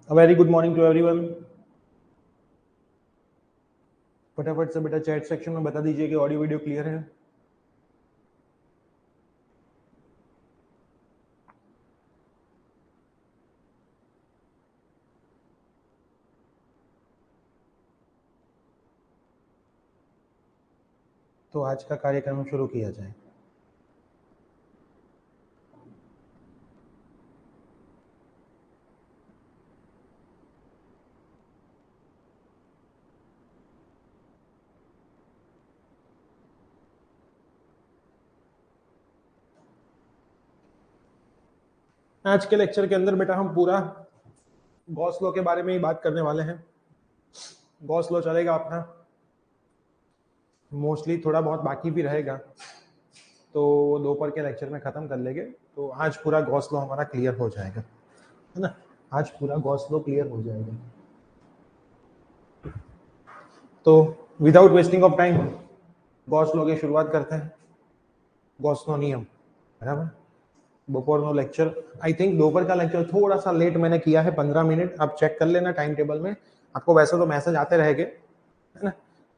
Very good morning to everyone. फटाफट से बेटा चैट सेक्शन में बता दीजिए कि ऑडियो वीडियो क्लियर है। तो आज का कार्यक्रम शुरू किया जाए। आज के लेक्चर के अंदर बेटा हम पूरा गॉस लॉ के बारे में ही बात करने वाले हैं। गॉस लॉ चलेगा अपना, मोस्टली थोड़ा बहुत बाकी भी रहेगा तो दोपहर के लेक्चर में खत्म कर लेंगे। तो आज पूरा गॉस लॉ हमारा क्लियर हो जाएगा, है ना। आज पूरा गॉस लॉ क्लियर हो जाएगा। तो without wasting of time Gauss law की शुरुआत करते हैं। गॉस लॉ नियम, बराबर। दोपहर नो लेक्चर, आई थिंक दोपहर का लेक्चर थोड़ा सा लेट मैंने किया है, 15 मिनट। आप चेक कर लेना टाइम टेबल में, आपको वैसे तो मैसेज आते रहेंगे, है ना।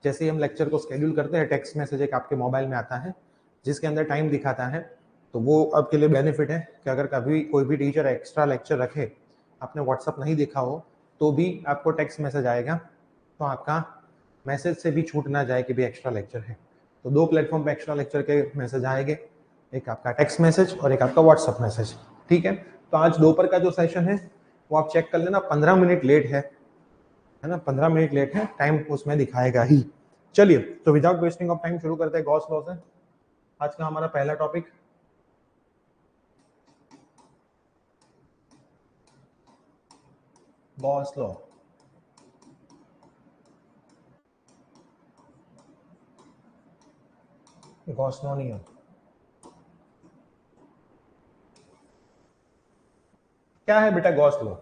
जैसे ही हम लेक्चर को शेड्यूल करते हैं, टेक्स्ट मैसेज एक आपके मोबाइल में आता है जिसके अंदर टाइम दिखाता है। तो वो आपके लिए बेनिफिट है कि अगर कभी कोई भी टीचर एक्स्ट्रा लेक्चर रखे, आपने व्हाट्सअप नहीं देखा हो, तो भी आपको टेक्स्ट मैसेज आएगा, तो आपका मैसेज से भी छूट ना जाए कि भी एक्स्ट्रा लेक्चर है। तो दो प्लेटफॉर्म पे एक्स्ट्रा लेक्चर के मैसेज आएंगे, एक आपका टेक्स्ट मैसेज और एक आपका व्हाट्सअप मैसेज, ठीक है। तो आज दोपहर का जो सेशन है वो आप चेक कर लेना, 15 मिनट लेट है ना, 15 मिनट लेट है, टाइम उसमें दिखाएगा ही। चलिए, तो विदाउट वेस्टिंग ऑफ टाइम शुरू करते हैं गॉस लॉ से। आज का हमारा पहला topic Gauss law. Gauss law नियम क्या है बेटा? गॉस लॉ,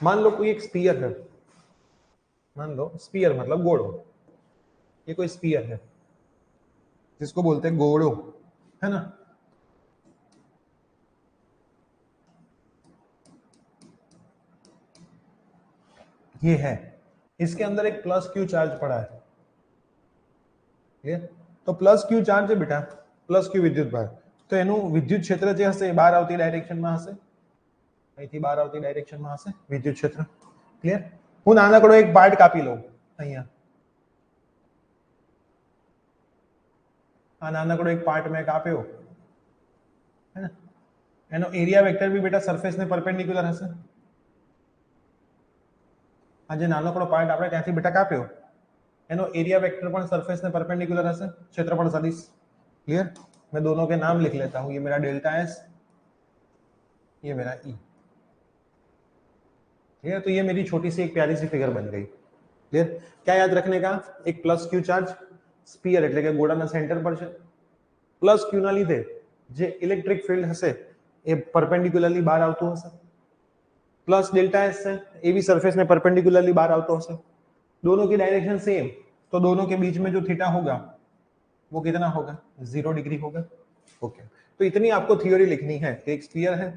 मान लो कोई एक स्फीयर है, मान लो स्फीयर मतलब गोड़ो, ये कोई स्फीयर है जिसको बोलते हैं गोड़ो, है ना। ये है, इसके अंदर एक प्लस क्यू चार्ज पड़ा है, क्लियर। तो प्लस क्यू चार्ज है बेटा, प्लस क्यू विद्युत भार। तो એનું વિદ્યુત ક્ષેત્ર જે હશે બહાર આવતી ડાયરેક્શનમાં હશે, અહીંથી બહાર આવતી ડાયરેક્શનમાં હશે વિદ્યુત ક્ષેત્ર, ક્લિયર। હું નાનકડો એક પાર્ટ કાપી લઉં અહીંયા, આ નાનકડો એક પાર્ટ મેં કાપ્યો, है ना। એનો એરિયા વેક્ટર બી બેટા સરફેસને પરપેન્ડિક્યુલર હશે। આ જે નાનકડો પાર્ટ આપણે ત્યાંથી બેટા કાપ્યો, એનો एरिया वेक्टर પણ सरफेस ने परपेंडिकुलर હશે, क्षेत्रफल सदिश, क्लियर। मैं दोनों के नाम लिख लेता हूं, ये मेरा डेल्टा एस, ये मेरा ई, ठीक है। तो ये मेरी छोटी सी एक प्यारी सी फिगर बन गई, क्लियर। क्या याद रखने का? एक प्लस क्यू चार्ज स्फीयर એટલે કે ગોળાના સેન્ટર પર છે, પ્લસ ક્યુ ના લીધે જે ઇલેક્ટ્રિક ફિલ્ડ હશે એ પરપેન્ડિક્યુલરલી બહાર આવતું હશે, प्लस डेल्टा एस है, ये भी सरफेस में परपेंडिकुलरली बाहर आउट हो, दोनों की डायरेक्शन सेम, तो दोनों के बीच में जो थीटा होगा वो कितना होगा? 0 डिग्री होगा। ओके, तो इतनी आपको थियोरी लिखनी है कि एक स्फीयर है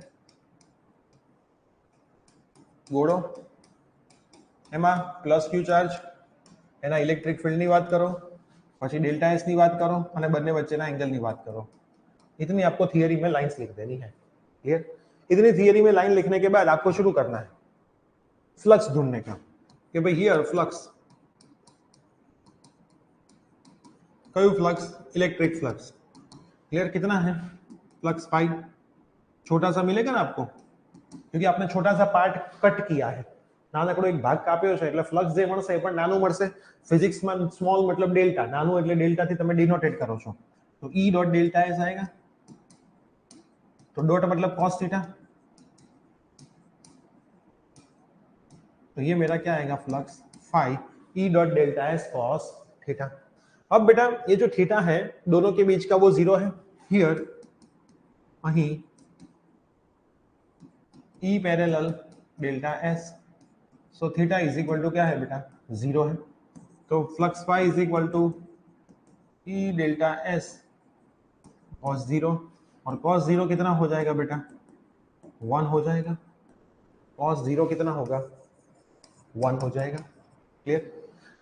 गोड़ो, એમાં પ્લસ ક્યુ ચાર્જ, એના ઇલેક્ટ્રિક ફિલ્ડની વાત કરો, પછી डेल्टा एस ની વાત કરો અને બંને વચ્ચેના એંગલની વાત કરો। इतनी आपको थियोरी में लाइंस लिख देनी है, क्लियर। इतनी थियोरी में लाइन लिखने के बाद आपको शुरू करना है फ्लक्स ढूंढने का, कि भाई हियर फ्लक्स, कયું फ्लक्स? Electric flux, clear. कितना है फ्लक्स? 5। छोटा सा मिलेगा ना आपको, क्योंकि आपने छोटा सा पार्ट कट किया है, નાનકડો એક ભાગ કાપ્યો છે એટલે ફ્લક્સ જે મળશે એ પણ નાનું મળશે। ફિઝિક્સમાં સ્મોલ मतलब डेल्टा, નાનું એટલે डेल्टा થી તમે डिनोटेट करो છો, तो E डॉट डेल्टा एस आएगा, तो डॉट मतलब cos थीटा, तो ये मेरा क्या आएगा? Flux phi E dot delta S cos theta. अब बेटा ये जो थीटा है दोनों के बीच का वो 0 है, हियर અહીં E parallel delta S, so theta is equal to क्या है बेटा? 0 है। तो flux phi is equal to E delta S cos 0, और cos 0 कितना हो जाएगा बेटा, 1 हो जाएगा। cos 0 कितना होगा, 1 हो जाएगा। क्लियर?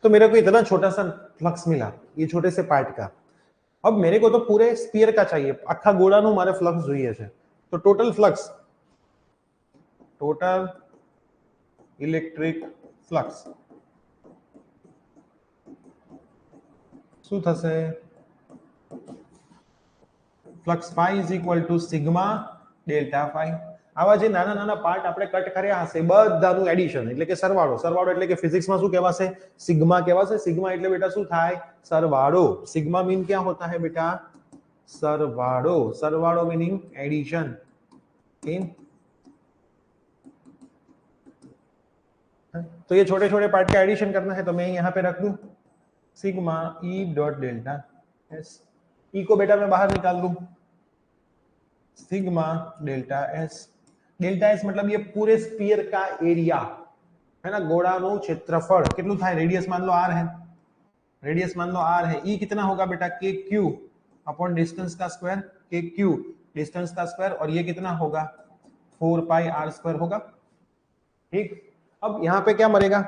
तो मेरे को इतना छोटा सा फ्लक्स मिला ये छोटे से पार्ट का। अब मेरे को तो पूरे स्फीयर का चाहिए, आखा गोळाનું મારે ફ્લક્સ જોઈએ છે। તો total flux, total electric flux શું થશે, flux phi is equal to sigma delta phi। આવા જે નાના નાના પાર્ટ આપણે કટ કર્યા હશે બધાનું એડિશન એટલે કે સરવાળો, સરવાળો એટલે કે ફિઝિક્સમાં શું કહેવાશે, સિગ્મા કહેવાશે। સિગ્મા એટલે બેટા શું થાય, સરવાળો। સિગ્મા मीन क्या होता है बेटा, सरवाड़ो। सरवाड़ो मीनिंग एडिशन इन। तो ये छोटे छोटे पार्ट का एडिशन करना है तो मैं यहाँ पे रख दूं sigma E dot delta S. E को बेटा मैं बाहर निकाल दूं, sigma delta S. Delta S मतलब ये पूरे स्फीयर का एरिया है ना, गोळाનું क्षेत्रफળ કેટલું થાય, रेडियस मान लो r है, रेडियस मान लो r है। ई कितना होगा बेटा, के क्यू अपॉन डिस्टेंस का स्क्वायर, के क्यू डिस्टेंस का स्क्वायर, और ये कितना होगा 4 पाई आर स्क्वायर होगा। ठीक, अब यहाँ पे क्या मरेगा,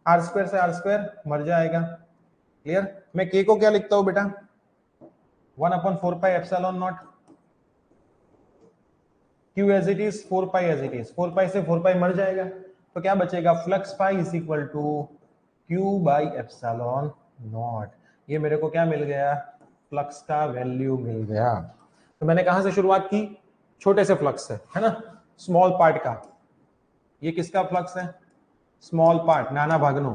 आर स्क्वायर से आर स्क्वायर मर जाएगा। क्लियर? मैं के को क्या लिखता हूँ बेटा, 1/4 pi epsilon naught, Q as it is, 4 pi as it is, 4 pi से 4 पाई मर जाएगा तो क्या बचेगा, flux pi is equal to Q by epsilon naught. ये मेरे को क्या मिल गया, फ्लक्स का वैल्यू मिल गया। तो मैंने कहां से शुरुआत की, छोटे से फ्लक्स से, है ना, स्मॉल पार्ट का। ये किसका फ्लक्स है, स्मॉल पार्ट, नाना भागनो,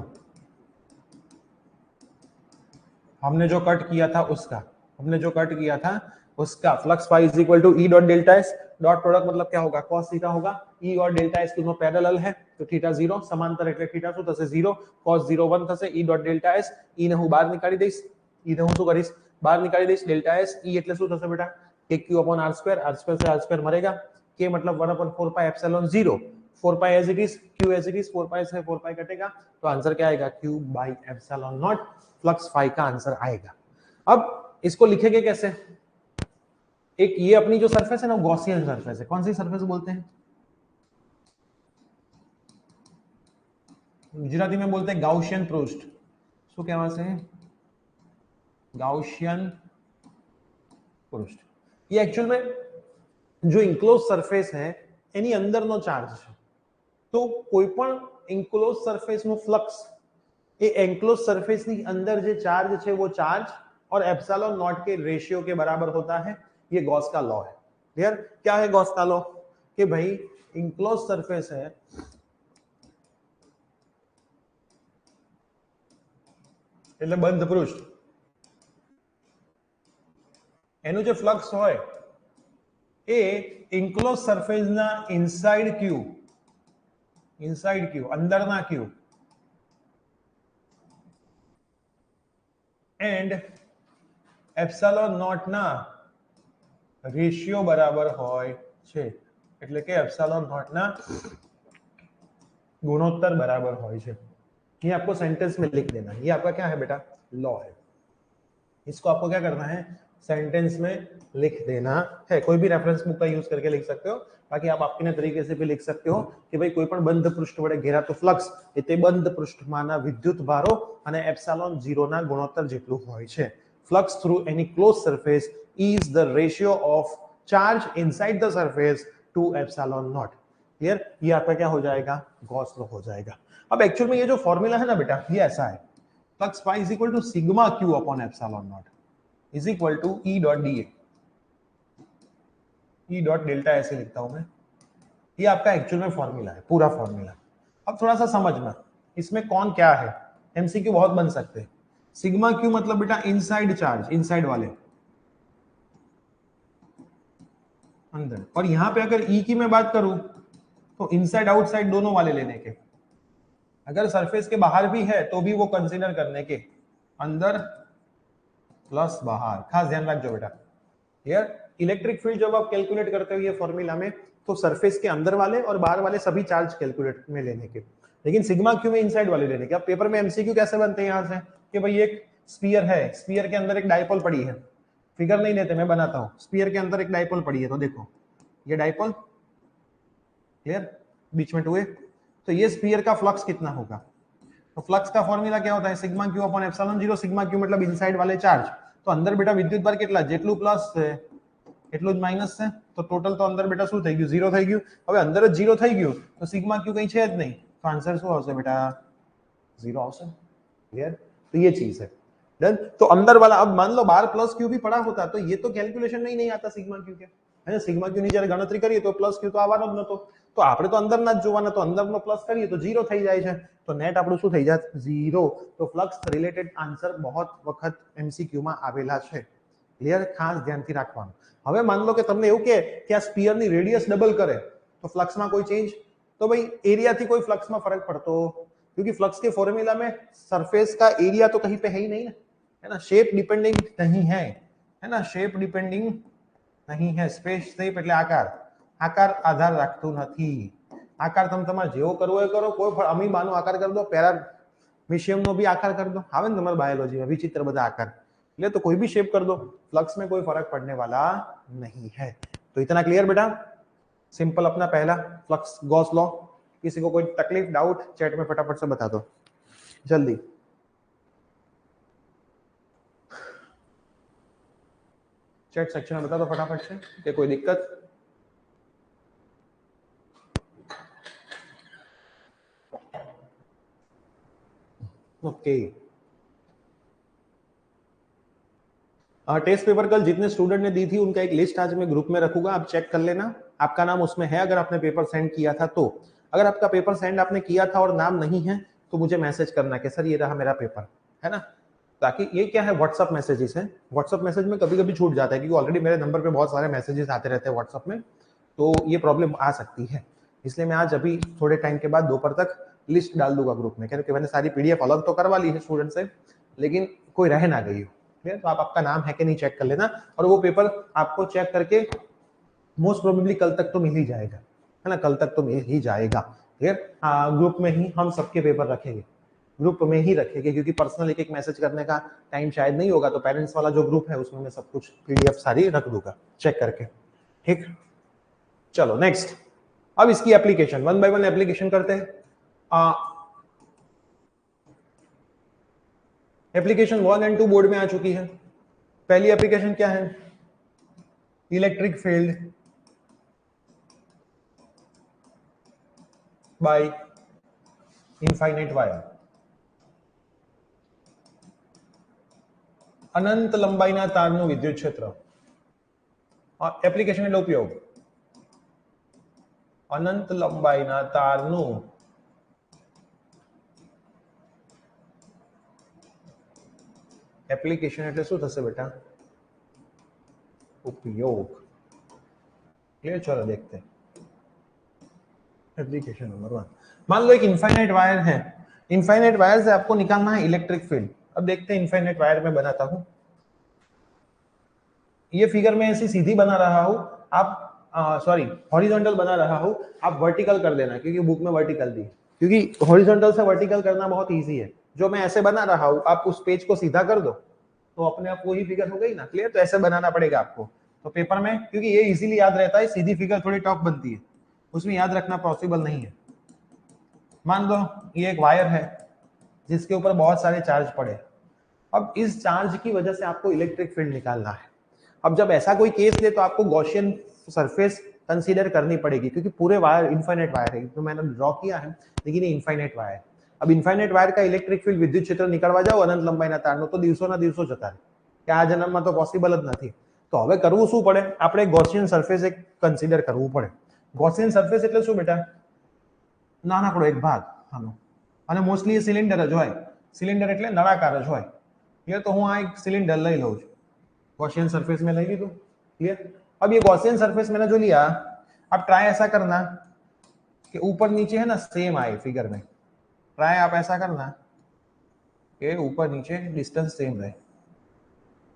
हमने जो कट किया था उसका, हमने जो कट किया था उसका flux pi is equal to E dot delta S. Dot product मतलब क्या होगा, cos थीटा होगा। ई और डेल्टा एस दोनों पैरेलल है तो थीटा 0 समांतर એટલે થીટા શું થશે 0, cos 0 1 થશે। ई डॉट डेल्टा एस, ई ને હું બહાર નીકાળી દઈશ, ई ને હું શું કરીશ, બહાર નીકાળી દઈશ। डेल्टा एस ई એટલે શું થશે બેટા, k q upon r square, r square से r स्क्वायर मरेगा, k मतलब 1/4 pi epsilon 0, 4 pi as it is, q as it is, 4 pi से 4 पाई कटेगा तो आंसर क्या आएगा, q by epsilon naught. Flux phi का आंसर आएगा। अब इसको लिखेंगे कैसे, एक ये अपनी जो सरफेस है ना गॉसियन सरफेस है, कौन सी सरफेस बोलते हैं, गुजराती में बोलते हैं गाउशियन पृष्ठ। શું કહેવાશે, ગાઉशियन પૃષ્ઠ। ये एक्चुअल में जो इनक्लोज सरफेस है એની અંદરનો ચાર્જ છે, તો કોઈ પણ ઇનક્લોઝ સરફેસ નું ફ્લક્સ એ એન્ક્લોઝ સરફेस ની અંદર જે ચાર્જ છે वो चार्ज और एप्सिलॉन नॉट के रेशियो के बराबर होता है। ये गॉस का लॉ है। क्लियर? क्या है गॉस का लॉ, कि भाई इनक्लोज सरफेस है એટલે બંધ પૃષ્ઠ, એનું જે ફ્લક્સ હોય એ ઇનક્લોઝ સરફેસ ના ઇનસાઇડ ક્યુ, ઇનસાઇડ ક્યુ અંદરના ક્યુ एंड एप्सिलॉन नॉट ना रेशियो बराबर होय छे, એટલે કે एप्सिलॉन नॉट ना गुणोत्तर बराबर होय छे। ये आपको सेंटेंस में लिख देना है, ये आपका क्या है बेटा, लॉ है। इसको आपको क्या करना है, सेंटेंस में लिख देना है। कोई भी रेफरेंस बुक का यूज करके लिख सकते हो, बाकी आप आपके तरीके से भी लिख सकते हो कि भाई कोई पण बंध पृष्ठ वडे घेरातो फ्लक्स ए ते बंध पृष्ठमाना विद्युत भारो અને एप्सिलॉन 0 ના ગુણોત્તર જેટલું હોય છે। Flux through any close surface is the ratio of charge inside the surface to epsilon naught. Clear? ये आपका क्या हो जाएगा, गॉस लॉ हो जाएगा। अब एक्चुअल में ये जो फॉर्मूला है ना बेटा ये ऐसा है, flux pi is equal to sigma Q upon epsilon naught is equal to E dot D A, E dot delta ऐसे लिखता हूं मैं। ये आपका एक्चुअल में फॉर्मूला है, पूरा फॉर्मूला। अब थोड़ा सा समझना इसमें कौन क्या है, एमसीक्यू बहुत बन सकते हैं। सिग्मा क्यू मतलब बेटा इनसाइड चार्ज, इनसाइड वाले अंदर, और यहां पे अगर ई की मैं बात करूं तो इनसाइड आउटसाइड दोनों वाले लेने के। अगर सरफेस के बाहर भी है तो भी वो कंसीडर करने के, अंदर प्लस बाहर, खास ध्यान रखो बेटा। क्लियर? इलेक्ट्रिक फील्ड जब आप कैलकुलेट करते हो ये फॉर्मूला में तो सरफेस के अंदर वाले और बाहर वाले सभी चार्ज कैलकुलेट में लेने के, लेकिन सिग्मा क्यू में इनसाइड वाले लेने के। अब पेपर में एमसीक्यू कैसे बनते हैं यहां से, कि भाई एक स्फीयर है, स्फीयर के अंदर एक डायपोल पड़ी है, फिगर नहीं लेते, मैं बनाता हूँ। स्फीयर के अंदर एक डाइपोल पड़ी है, तो देखो ये डाइपोल, क्लियर, बीच में 2a, तो ये स्फीयर का फ्लक्स कितना होगा? तो फ्लक्स का फॉर्मूला क्या होता है? Sigma Q upon epsilon zero. Sigma Q मतलब इनसाइड वाले चार्ज, तो अंदर बेटा विद्युत भार કેટલા? જેટલું પ્લસ છે એટલું જ માઈનસ છે, તો ટોટલ તો અંદર બેટા શું થઈ ગયું? 0 થઈ ગયું। હવે અંદર જ 0 થઈ ગયું તો સિગ્મા ક્યू કઈ છે જ નહીં, તો આન્સર શું આવશે બેટા? 0 આવશે। क्लियर, तो ये चीज है डन। तो अंदर वाला, अब मान लो बार प्लस क्यू भी पड़ा होता तो ये तो कैलकुलेशन में ही नहीं आता सिग्मा क्यू के, है ना। सिग्मा क्यू ની જ્યારે ગણતરી કરીએ તો પ્લસ ક્યુ તો આવવાનો જ નતો, તો આપણે તો અંદરના જ જોવાના, તો અંદરનો પ્લસ કરીએ તો 0 થઈ જાય છે, તો નેટ આપણું શું થઈ જાય? 0। તો ફ્લક્સ રિલેટેડ આન્સર बहुत વખત એમસીક્યુ માં આવેલા છે। ક્લિયર, ખાસ ધ્યાનથી રાખવાનું। હવે માન લો કે તમને એવું કે આ સ્ફીયરની રેડિયસ ડબલ કરે તો ફ્લક્સમાં કોઈ ચેન્જ? तो भाई एरिया थी कोई फ्लक्स में फर्क पड़तो, क्योंकि फ्लक्स के फॉर्मूला में सरफेस का एरिया तो कहीं पे है ही नहीं ना, है ना। शेप डिपेंडिंग नहीं है ना, शेप डिपेंडिंग नहीं है, स्पेस शेप એટલે આકાર આધાર રાખતું નથી। આકાર તમે તમારે જેવો કરવો એ કરો, કોઈ અમીબાનો આકાર કરી દો, पैरामीशियम નો भी आकार कर दो, આવે ને તમારે बायोलॉजी में विचित्र બધા आकार, એટલે तो कोई भी शेप कर दो, फ्लक्स में कोई फर्क पड़ने वाला नहीं है। तो इतना क्लियर बेटा, सिंपल अपना पहला फ्लक्स गॉस लॉ। किसी को कोई तकलीफ, डाउट चैट में फटाफट से बता दो जल्दी। चैट सेक्शन में बता दो फटाफट से कि कोई दिक्कत। ओके, टेस्ट पेपर कल जितने स्टूडेंट ने दी थी उनका एक लिस्ट आज मैं ग्रुप में रखूंगा, आप चेक कर लेना, आपका नाम उसमें है अगर आपने पेपर सेंड किया था तो। अगर आपका पेपर सेंड आपने किया था और नाम नहीं है तो मुझे मैसेज करना कि सर ये रहा मेरा पेपर, है ना। ताकि ये क्या है, व्हाट्सअप मैसेजेस है, व्हाट्सअप मैसेज में कभी कभी छूट जाता है, क्योंकि ऑलरेडी मेरे नंबर पे बहुत सारे मैसेजेस आते रहते हैं व्हाट्सअप में, तो ये प्रॉब्लम आ सकती है। इसलिए मैं आज अभी थोड़े टाइम के बाद दोपहर तक लिस्ट डाल दूंगा ग्रुप में, क्योंकि मैंने सारी पीडीएफ अलग तो करवा ली है स्टूडेंट से, लेकिन कोई रह ना गई हो। तो आप आपका नाम है कि नहीं चेक कर लेना, और वो पेपर आपको चेक करके मोस्ट प्रोबेबली कल तक तो मिल ही जाएगा, है ना, कल तक तो मिल ही जाएगा। क्लियर, ग्रुप में ही हम सबके पेपर रखेंगे, ग्रुप में ही रखेंगे, क्योंकि पर्सनल एक मैसेज करने का टाइम शायद नहीं होगा, तो पेरेंट्स वाला जो ग्रुप है उसमें मैं सब कुछ पीडीएफ सारी रख दूंगा चेक करके, ठीक। चलो नेक्स्ट, अब इसकी application one by one application करते हैं। एप्लीकेशन 1 एंड 2 बोर्ड में आ चुकी है। पहली एप्लीकेशन क्या है? Electric field by infinite wire. अनंत लंबाईना तारનું વિદ્યુત ક્ષેત્ર। એપ્લિકેશન એટલે ઉપયોગ, અનંત લંબાઈના તારનું એપ્લિકેશન એટલે શું થશે બેટા? उपयोग। क्लियर, चलो देखते हैं एप्लीकेशन नंबर 1। मान लो एक इनफाइनाइट वायर है, इनफाइनाइट वायर से आपको निकालना है इलेक्ट्रिक फील्ड। अब देखते हैं इनफाइनाइट वायर में बनाता हूं, ये फिगर में ऐसी सीधी बना रहा हूं, आप सॉरी हॉरिजॉन्टल बना रहा हूं, आप वर्टिकल कर देना, क्योंकि बुक में वर्टिकल दी, क्योंकि हॉरिजॉन्टल से वर्टिकल करना बहुत इजी है। जो मैं ऐसे बना रहा हूं, आप उस पेज को सीधा कर दो तो अपने आप वही फिगर हो गई ना। क्लियर, तो ऐसे बनाना पड़ेगा आपको, तो पेपर में, क्योंकि ये इजीली याद रहता है, सीधी फिगर थोड़ी टफ बनती है, उसमें याद रखना पॉसिबल नहीं है। मान लो ये एक वायर है जिसके ऊपर बहुत सारे चार्ज पड़े, अब इस चार्ज की वजह से आपको इलेक्ट्रिक फील्ड निकालना है। अब जब ऐसा कोई केस ले तो आपको गॉसियन सरफेस कंसीडर करनी पड़ेगी, क्योंकि पूरे वायर इनफाइनाइट वायर है, तो मैंने ड्रॉ किया है, लेकिन ये इनफाइनाइट वायर। अब इनफाइनाइट वायर का इलेक्ट्रिक फील्ड विद्युत क्षेत्र निकालवा जाओ अनंत लंबाईना तारનો, તો દિવસોના દિવસો જતા રહે, કે આ જન્મમાં તો પોસિબલ જ નથી। તો હવે કરવું શું પડે? આપણે ગોસિયન સરફેસ એક કન્સિડર કરવું પડે। ગોસિયન સરફેસ એટલે શું બેટા? નાનકડો એક ભાગ આનો, અને મોસ્ટલી એ સિલિન્ડર જ હોય, સિલિન્ડર એટલે નળાકાર જ હોય। ક્લિયર, તો હું આ એક સિલિન્ડર લઈ લઉં છું, गॉसियन सरफेस में ले ली तो क्लियर। अब ये गॉसियन सरफेस मैंने जो लिया, अब ट्राई ऐसा करना कि ऊपर नीचे है ना सेम आए फिगर में, ट्राई आप ऐसा करना कि ऊपर नीचे डिस्टेंस सेम रहे।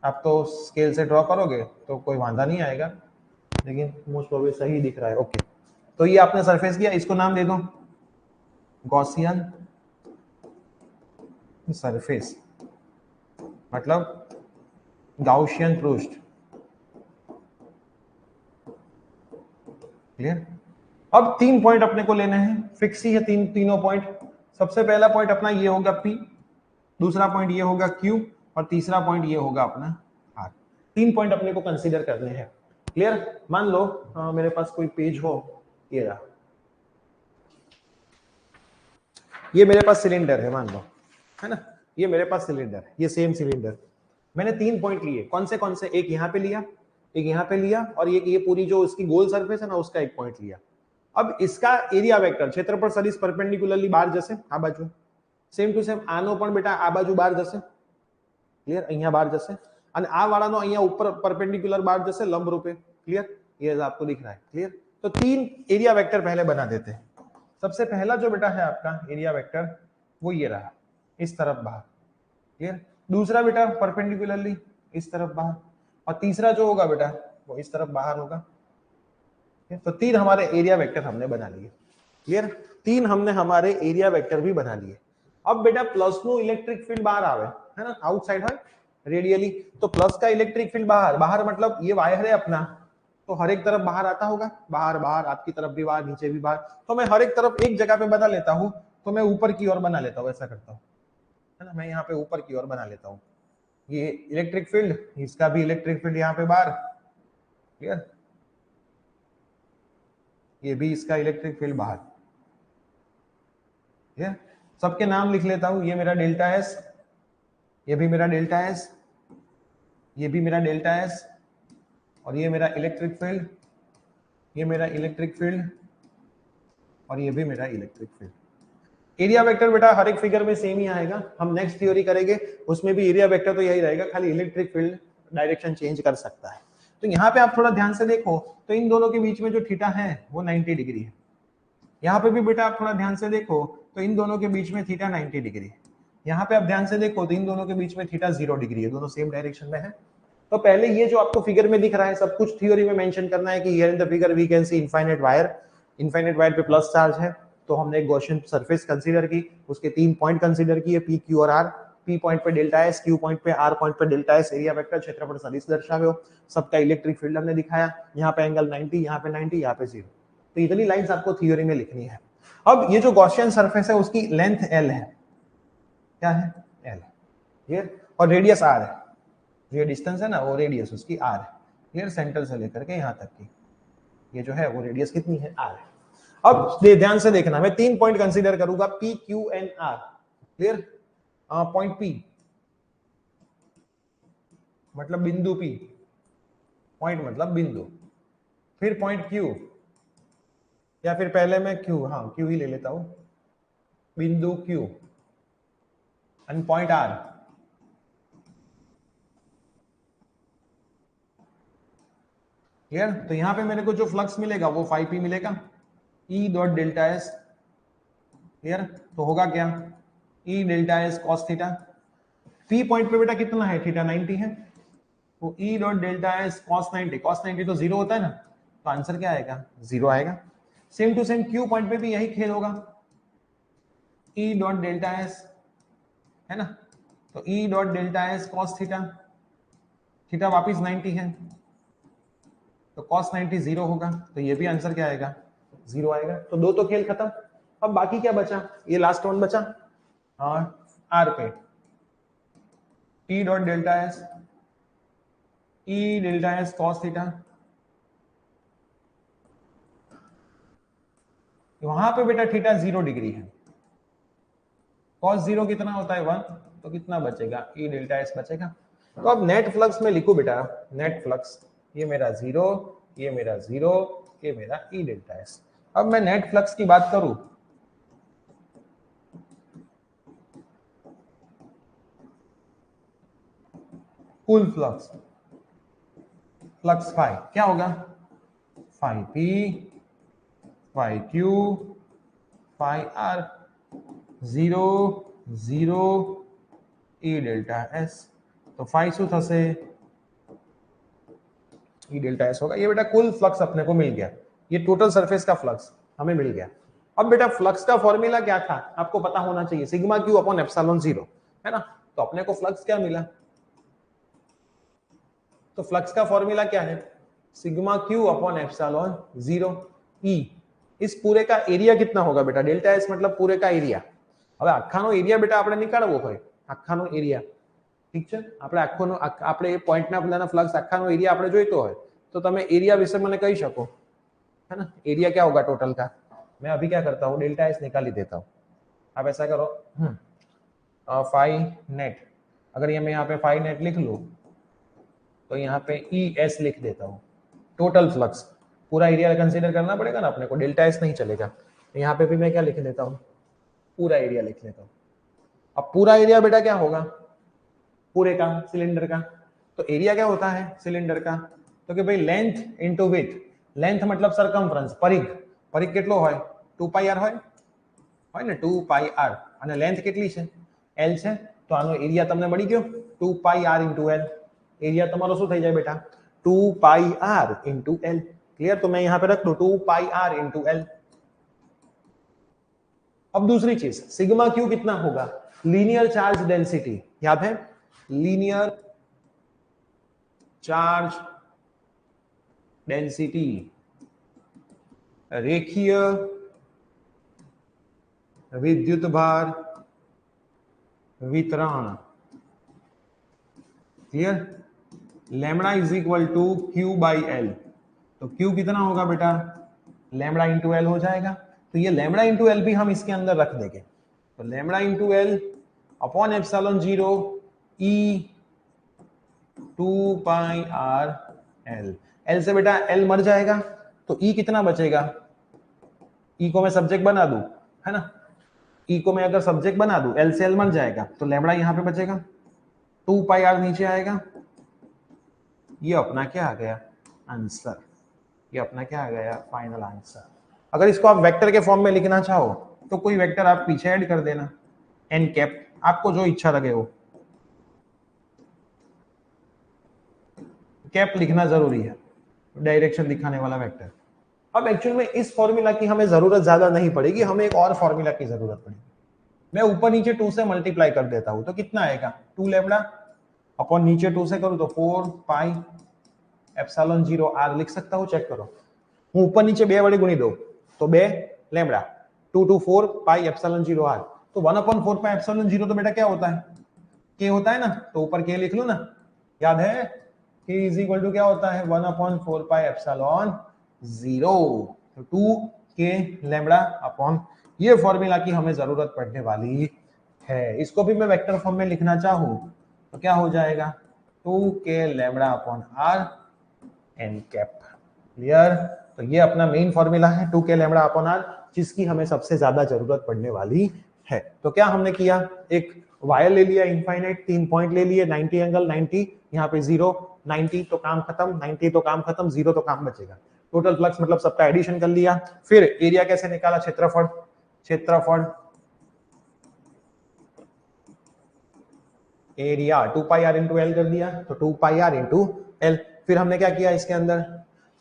आप तो स्केल से ड्रॉ करोगे तो कोई वांधा नहीं आएगा, लेकिन मोस्ट प्रोबेबली सही दिख रहा है। ओके, तो ये आपने सरफेस किया, इसको नाम दे दो गॉसियन सरफेस, मतलब गाउसियन पृष्ठ, क्लियर। अब 3 पॉइंट अपने को लेने हैं, फिक्स ही है तीनों पॉइंट। सबसे पहला पॉइंट अपना ये होगा P, दूसरा पॉइंट ये होगा Q, और तीसरा पॉइंट ये होगा अपना R। 3 पॉइंट अपने को कंसीडर करने हैं। क्लियर। मान लो मेरे पास कोई पेज हो, ये रहा, ये मेरे पास सिलेंडर है मान लो, है ना, ये मेरे पास सिलेंडर है, ये सेम सिलेंडर। मैंने 3 पॉइंट लिए, कौन से, एक यहाँ पे लिया, एक यहाँ पे लिया, और ये पूरी जो इसकी गोल सरफेस है ना उसका एक पॉइंट लिया। अब इसका एरिया वेक्टर क्षेत्रफल सदिश परपेंडिकुलरली बार जैसे आ बाजू, सेम टू सेम आनो पण बेटा आ बाजू बार जैसे, क्लियर, અહીંયા બાર જશે, અને આ વાળાનો અહીંયા ઉપર પરપેન્ડિક્યુલર બાર જશે લંબ રૂપે, क्लियर, ये आपको दिख रहा है, क्लियर। तो 3 एरिया वेक्टर पहले बना देते हैं। सबसे पहला जो बेटा है आपका एरिया वेक्टर वो ये रहा, इस तरफ बाहर, क्लियर। दूसरा बेटा परपेंडिकुलरली इस तरफ बाहर, और तीसरा जो होगा बेटा वो इस तरफ बाहर होगा। तो 3 हमारे एरिया वेक्टर हमने बना लिए, क्लियर। 3 हमने हमारे एरिया वेक्टर भी बना लिए। अब बेटा प्लस नो इलेक्ट्रिक फील्ड बाहर आवे, है ना, आउटसाइड है रेडियली, तो प्लस का इलेक्ट्रिक फील्ड बाहर, बाहर मतलब ये वायर है अपना, तो हर एक तरफ बाहर आता होगा, बाहर बाहर, आपकी तरफ भी बाहर, नीचे भी बाहर, तो मैं हर एक तरफ एक जगह पे बना लेता हूँ, तो मैं ऊपर की ओर बना लेता हूँ, ऐसा करता हूँ, है ना, मैं यहाँ पे ऊपर की ओर बना लेता हूँ। ये इलेक्ट्रिक फील्ड, इसका भी इलेक्ट्रिक फील्ड यहाँ पे बाहर, क्लियर, ये भी इसका इलेक्ट्रिक फील्ड बाहर, क्लियर। सबके नाम लिख लेता हूं, ये मेरा डेल्टा एस, ये भी मेरा डेल्टा एस, ये भी मेरा डेल्टा एस, और ये मेरा इलेक्ट्रिक फील्ड, ये मेरा इलेक्ट्रिक फील्ड, और ये भी मेरा इलेक्ट्रिक फील्ड। एरिया वेक्टर बेटा हर एक फिगर में सेम ही आएगा, हम नेक्स्ट थ्योरी करेंगे उसमें भी एरिया वेक्टर तो यही रहेगा, खाली इलेक्ट्रिक फील्ड डायरेक्शन चेंज कर सकता है। तो यहाँ पे आप थोड़ा ध्यान से देखो, तो इन दोनों के बीच में जो थीटा है वो 90 डिग्री है। यहाँ पे भी बेटा आप थोड़ा ध्यान से देखो, तो इन दोनों के बीच में थीटा 90 डिग्री है। यहाँ पे आप ध्यान से देखो तो इन दोनों के बीच में थीटा 0 डिग्री है, दोनों सेम डायरेक्शन में है। तो पहले ये जो आपको फिगर में दिख रहा है सब कुछ थ्योरी में मेंशन करना है कि here in the figure we can see infinite wire पे प्लस चार्ज है, तो हमने एक गॉसियन सरफेस कंसीडर की, उसके 3 पॉइंट कंसीडर किए, पी क्यू और आर। पी पॉइंट पे डेल्टा एस, क्यू पॉइंट पे, आर पॉइंट पे डेल्टा एस, एरिया वेक्टर क्षेत्रफल सदिश दर्शावे हो, सबका इलेक्ट्रिक फील्ड हमने दिखाया, यहाँ पे एंगल 90, यहाँ पे 90, यहाँ पे 0। तो इतनी लाइंस आपको थ्योरी में लिखनी है। अब ये जो गॉसियन सरफेस है उसकी लेंथ एल है, क्या है, एल, क्लियर, और रेडियस आर है, ये डिस्टेंस है ना वो रेडियस उसकी आर है, क्लियर, सेंटर से लेकर के यहाँ तक की ये जो है वो रेडियस कितनी है, आर है। अब ध्यान से देखना, मैं 3 पॉइंट कंसीडर करूंगा, P Q and R, clear. Point P मतलब बिंदु पी, पॉइंट मतलब बिंदु, फिर पॉइंट क्यू, या फिर पहले मैं क्यू, हाँ क्यू ही ले लेता हूं, बिंदु Q, and point R, clear. तो यहां पे मेरे को जो फ्लक्स मिलेगा वो 5p मिलेगा, ई डॉट डेल्टा एस, क्लियर। तो होगा क्या, ई delta S cos theta, P point पे बेटा कितना है, थीटा 90 है, तो E dot delta S cos 90, cos 90 तो 0 होता है ना, तो आंसर क्या आएगा, 0 आएगा। Same to same Q point पे भी यही खेल होगा, ई डॉट डेल्टा एस, है ना, तो E dot delta S cos theta, theta वापिस 90 है, तो cos 90 0 होगा, तो ये भी आंसर क्या आएगा, 0 आएगा। तो 2 तो खेल खत्म। अब बाकी क्या बचा, ये लास्ट वन बचा, आर पे टी डॉट डेल्टा एस, ई डेल्टा एस कॉस थीटा, वहां पे बेटा थीटा 0 डिग्री है, cos 0 कितना होता है 1, तो कितना बचेगा, ई डेल्टा एस बचेगा। तो अब नेट फ्लक्स में लिखू बेटा, नेट फ्लक्स, ये मेरा 0, ये मेरा 0, ये मेरा ई डेल्टा एस। अब मैं नेट फ्लक्स की बात करूं, कुल फ्लक्स, फ्लक्स फाई क्या होगा, phi P, phi Q, phi R, 0 0 E delta S, तो फाई शू थसे, ई डेल्टा एस होगा। ये बेटा कुल फ्लक्स अपने को मिल गया, ये टोटल सरफेस का फ्लक्स हमें मिल गया। अब बेटा फ्लक्स का फॉर्मूला क्या था, आपको पता होना चाहिए, सिग्मा क्यू अपॉन एप्सिलॉन 0, है ना। तो अपने को फ्लक्स क्या मिला, तो फ्लक्स का फॉर्मूला क्या है, सिग्मा क्यू अपॉन एप्सिलॉन 0। ई, इस पूरे का एरिया कितना होगा बेटा? डेल्टा एस मतलब पूरे का एरिया। હવે આખાનો એરિયા બેટા આપણે નીકાળવો હોય, આખાનો એરિયા, ઠીક છે, આપણે આખોનો આપણે એ પોઈન્ટના બધાના ફ્લક્સ આખાનો એરિયા આપણે જોઈતો હોય तो તમે એરિયા વિશે મને કહી શકો, है ना? एरिया क्या होगा टोटल का? मैं अभी क्या करता हूँ, डेल्टा एस निकाल ही देता हूँ। आप ऐसा करो, फाई नेट, अगर ये मैं यहाँ पे फाई नेट लिख लूँ तो यहाँ पे ई एस लिख देता हूँ, टोटल फ्लक्स। पूरा एरिया कंसीडर करना पड़ेगा ना अपने को, डेल्टा एस नहीं चलेगा। यहाँ पे भी मैं क्या लिख देता हूँ, पूरा एरिया लिख लेता हूँ। अब पूरा एरिया बेटा क्या होगा? पूरे का, सिलेंडर का। तो एरिया क्या होता है सिलेंडर का? तो कि भाई लेंथ इनटू विड्थ, लेंथ मतलब सरकमफ्रंस, परिघ, परिघ કેટલો હોય? 2 પાઈ r હોય ને, 2 પાઈ r, અને લેન્થ કેટલી છે? l છે, તો આનો એરિયા તમને મળી ગયો 2 પાઈ r into l। एरिया તમારો શું થઈ જાય બેટા? 2 પાઈ r into l। क्लियर? तो मैं यहां पे रख दूं 2 पाई r into l। अब दूसरी चीज, सिग्मा क्यू कितना होगा? लीनियर चार्ज डेंसिटी, याद है? लीनियर चार्ज डेंसिटी, रेखीय विद्युत भार वितरण। Clear? Lambda is equal to Q by L. तो क्यू कितना होगा बेटा? लैम्बडा इंटू एल हो जाएगा। तो ये लैम्बडा इंटू एल भी हम इसके अंदर रख देंगे। तो lambda into L upon epsilon 0 ई 2 पाई आर एल। एल से बेटा एल मर जाएगा, तो ई कितना बचेगा? ई को मैं सब्जेक्ट बना दूं, है ना? ई को मैं अगर सब्जेक्ट बना दूं, एल से एल मर जाएगा, तो लैम्बडा यहां पे बचेगा, 2 पाई आर नीचे आएगा। ये अपना क्या आ गया? आंसर। ये अपना क्या आ गया? Final answer. अगर इसको आप वेक्टर के फॉर्म में लिखना चाहो तो कोई वेक्टर आप पीछे ऐड कर देना, एन कैप, आपको जो इच्छा लगे वो कैप लिखना जरूरी है, डायरेक्शन दिखाने वाला वेक्टर। अब एक्चुअल में इस फॉर्मूला की हमें जरूरत ज्यादा नहीं पड़ेगी, हमें एक और फॉर्मूला की जरूरत पड़ेगी। मैं ऊपर नीचे 2 से मल्टीप्लाई कर देता हूं, तो कितना आएगा? 2 लैम्बडा अपॉन नीचे 2 से करूं तो 4 पाई एप्सिलॉन 0 आर लिख सकता हूं, चेक करो। હું ઉપર નીચે 2 વડે ગુણી દઉં તો 2 lambda, 2 to 4 pi epsilon 0 R. तो 1/4 पाई एप्सिलॉन 0 तो बेटा क्या होता है? के होता है ना, तो ऊपर के लिख लो ना, याद है? के इज इक्वल टू क्या होता है? 1/4 पाई एप्सिलॉन 0। तो 2 के लैम्बडा अपॉन, ये फॉर्मूला की हमें जरूरत पड़ने वाली है। इसको भी मैं वेक्टर फॉर्म में लिखना चाहूं तो क्या हो जाएगा? 2 K lambda upon R N cap. Clear? तो ये अपना मेन फॉर्मूला है 2 के लैम्बडा अपॉन आर, जिसकी हमें सबसे ज्यादा जरूरत पड़ने वाली है। तो क्या हमने किया? एक वायर ले लिया इनफाइनाइट, 3 पॉइंट ले लिए, 90 एंगल, 90 यहाँ पे 0, 90 तो काम खत्म, 90 तो काम खत्म, 0 तो काम बचेगा। टोटल फ्लक्स मतलब सबका एडिशन कर लिया। फिर एरिया कैसे निकाला? क्षेत्रफल, क्षेत्रफल area 2 pi R into L कर दिया, तो 2 पाई आर इंटू एल। फिर हमने क्या किया इसके अंदर?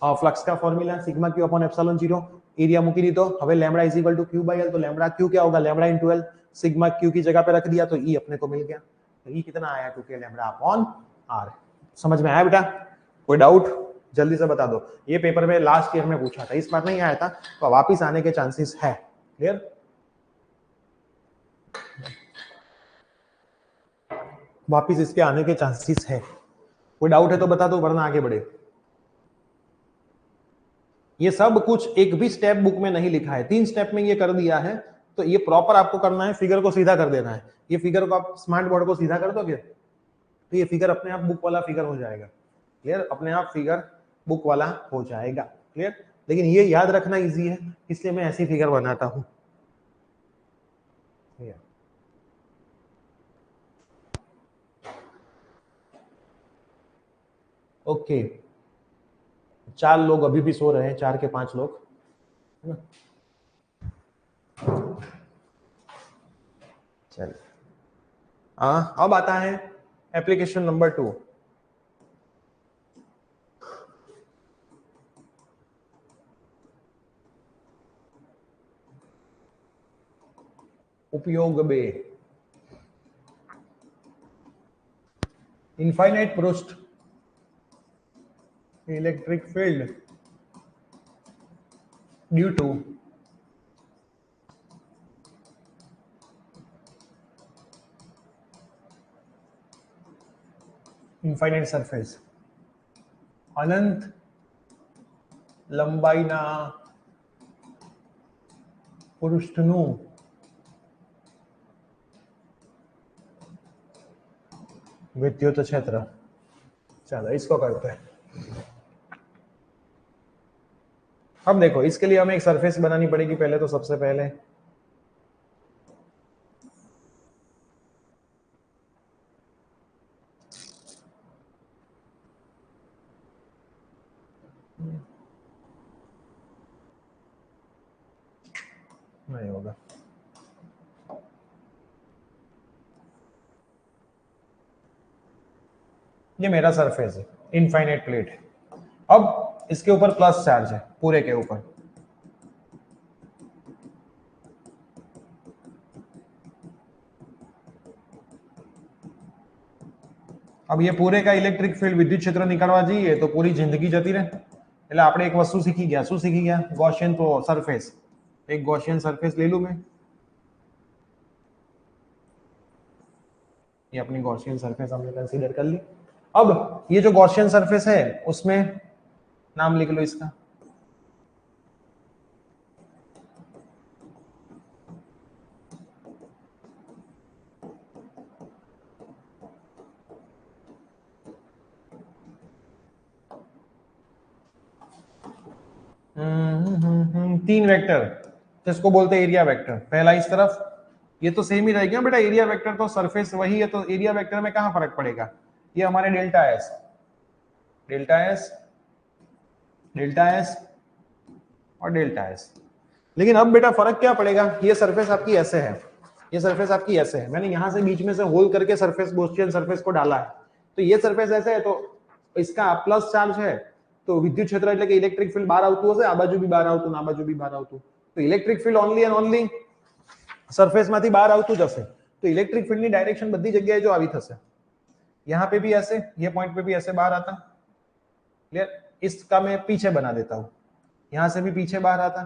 फ्लक्स का formula sigma Q upon epsilon 0, area मूकी दीधो। હવે lambda is equal to Q by L, तो लैम्बडा क्यू क्या होगा? Lambda into L. Sigma Q की जगह पे रख दिया तो ई अपने को मिल गया। तो ई कितना आया? 2 के लैम्बडा अपॉन आर। समझ में आया बेटा? कोई डाउट जल्दी से बता दो। ये पेपर में लास्ट ईयर में पूछा था, इस बार नहीं आया था, तो वापस आने के चांसेस है। क्लियर? वापस इसके आने के चांसेस है। कोई डाउट है तो बता दो, वरना आगे बढ़े। ये सब कुछ एक भी स्टेप बुक में नहीं लिखा है, 3 स्टेप में ये कर दिया है। तो ये प्रॉपर आपको करना है, फिगर को सीधा कर देना है। ये फिगर को आप स्मार्ट बोर्ड को सीधा कर दोगे तो ये फिगर अपने आप बुक वाला फिगर हो जाएगा। क्लियर? अपने आप फिगर बुक वाला हो जाएगा। क्लियर? लेकिन ये याद रखना इजी है, इसलिए मैं ऐसी फिगर बनाता हूं। ओके, 4 लोग अभी भी सो रहे हैं, 4 के 5 लोग, है ना? चलिए, अब आता है एप्लीकेशन नंबर 2। उपयोग 2, इनफाइनाइट पृष्ठ electric field due to infinite surface અનંત લંબાઈના પૃષ્ઠનું विद्युत क्षेत्र। चलो इसको करते हैं। अब देखो इसके लिए हमें एक सरफेस बनानी पड़ेगी पहले, तो सबसे पहले नहीं होगा, ये मेरा सरफेस है, इनफाइनाइट प्लेट है। अब इसके ऊपर प्लस चार्ज है पूरे के ऊपर, अब ये पूरे का इलेक्ट्रिक फील्ड विद्युत क्षेत्र निकालवा जाइए तो पूरी जिंदगी जती रहे। એટલે આપણે એક વસ્તુ શીખી ગયા, શું શીખી ગયા? Gaussian surface. एक गॉसियन सरफेस ले लूं मैं, ये अपनी गॉसियन सरफेस हमने कंसीडर कर ली। अब ये जो गॉसियन सरफेस है उसमें नाम लिख लो इसका, तीन वेक्टर जिसको बोलते हैं एरिया वेक्टर। पहला इस तरफ, ये तो सेम ही रहेगा बेटा, एरिया वेक्टर तो सरफेस वही है, तो एरिया वेक्टर में कहां फर्क पड़ेगा? ये हमारे delta S, delta S, delta S और डेल्टा एस। लेकिन अब बेटा फर्क क्या पड़ेगा? ये सरफेस आपकी ऐसे है, ये सरफेस आपकी ऐसे है, मैंने यहां से बीच में से होल करके सरफेस गॉसियन सरफेस को डाला है, तो ये सरफेस ऐसे है, तो इसका प्लस चार्ज है, तो विद्युत क्षेत्र એટલે કે ઇલેક્ટ્રિક ફિલ્ડ બહાર આવતું હશે, આ બાજુ બી બહાર આવતું, આ બાજુ બી બહાર આવતું, તો electric field only and only surface માંથી બહાર આવતું જ હશે। તો ઇલેક્ટ્રિક ફિલ્ડ ની ડાયરેક્શન બધી જગ્યાએ જો આવી થશે, यहाँ पे भी ऐसे, ये पॉइंट पे भी ऐसे बाहर आता, क्लियर? इसका मैं पीछे बना देता हूं, यहां से भी पीछे बाहर आता,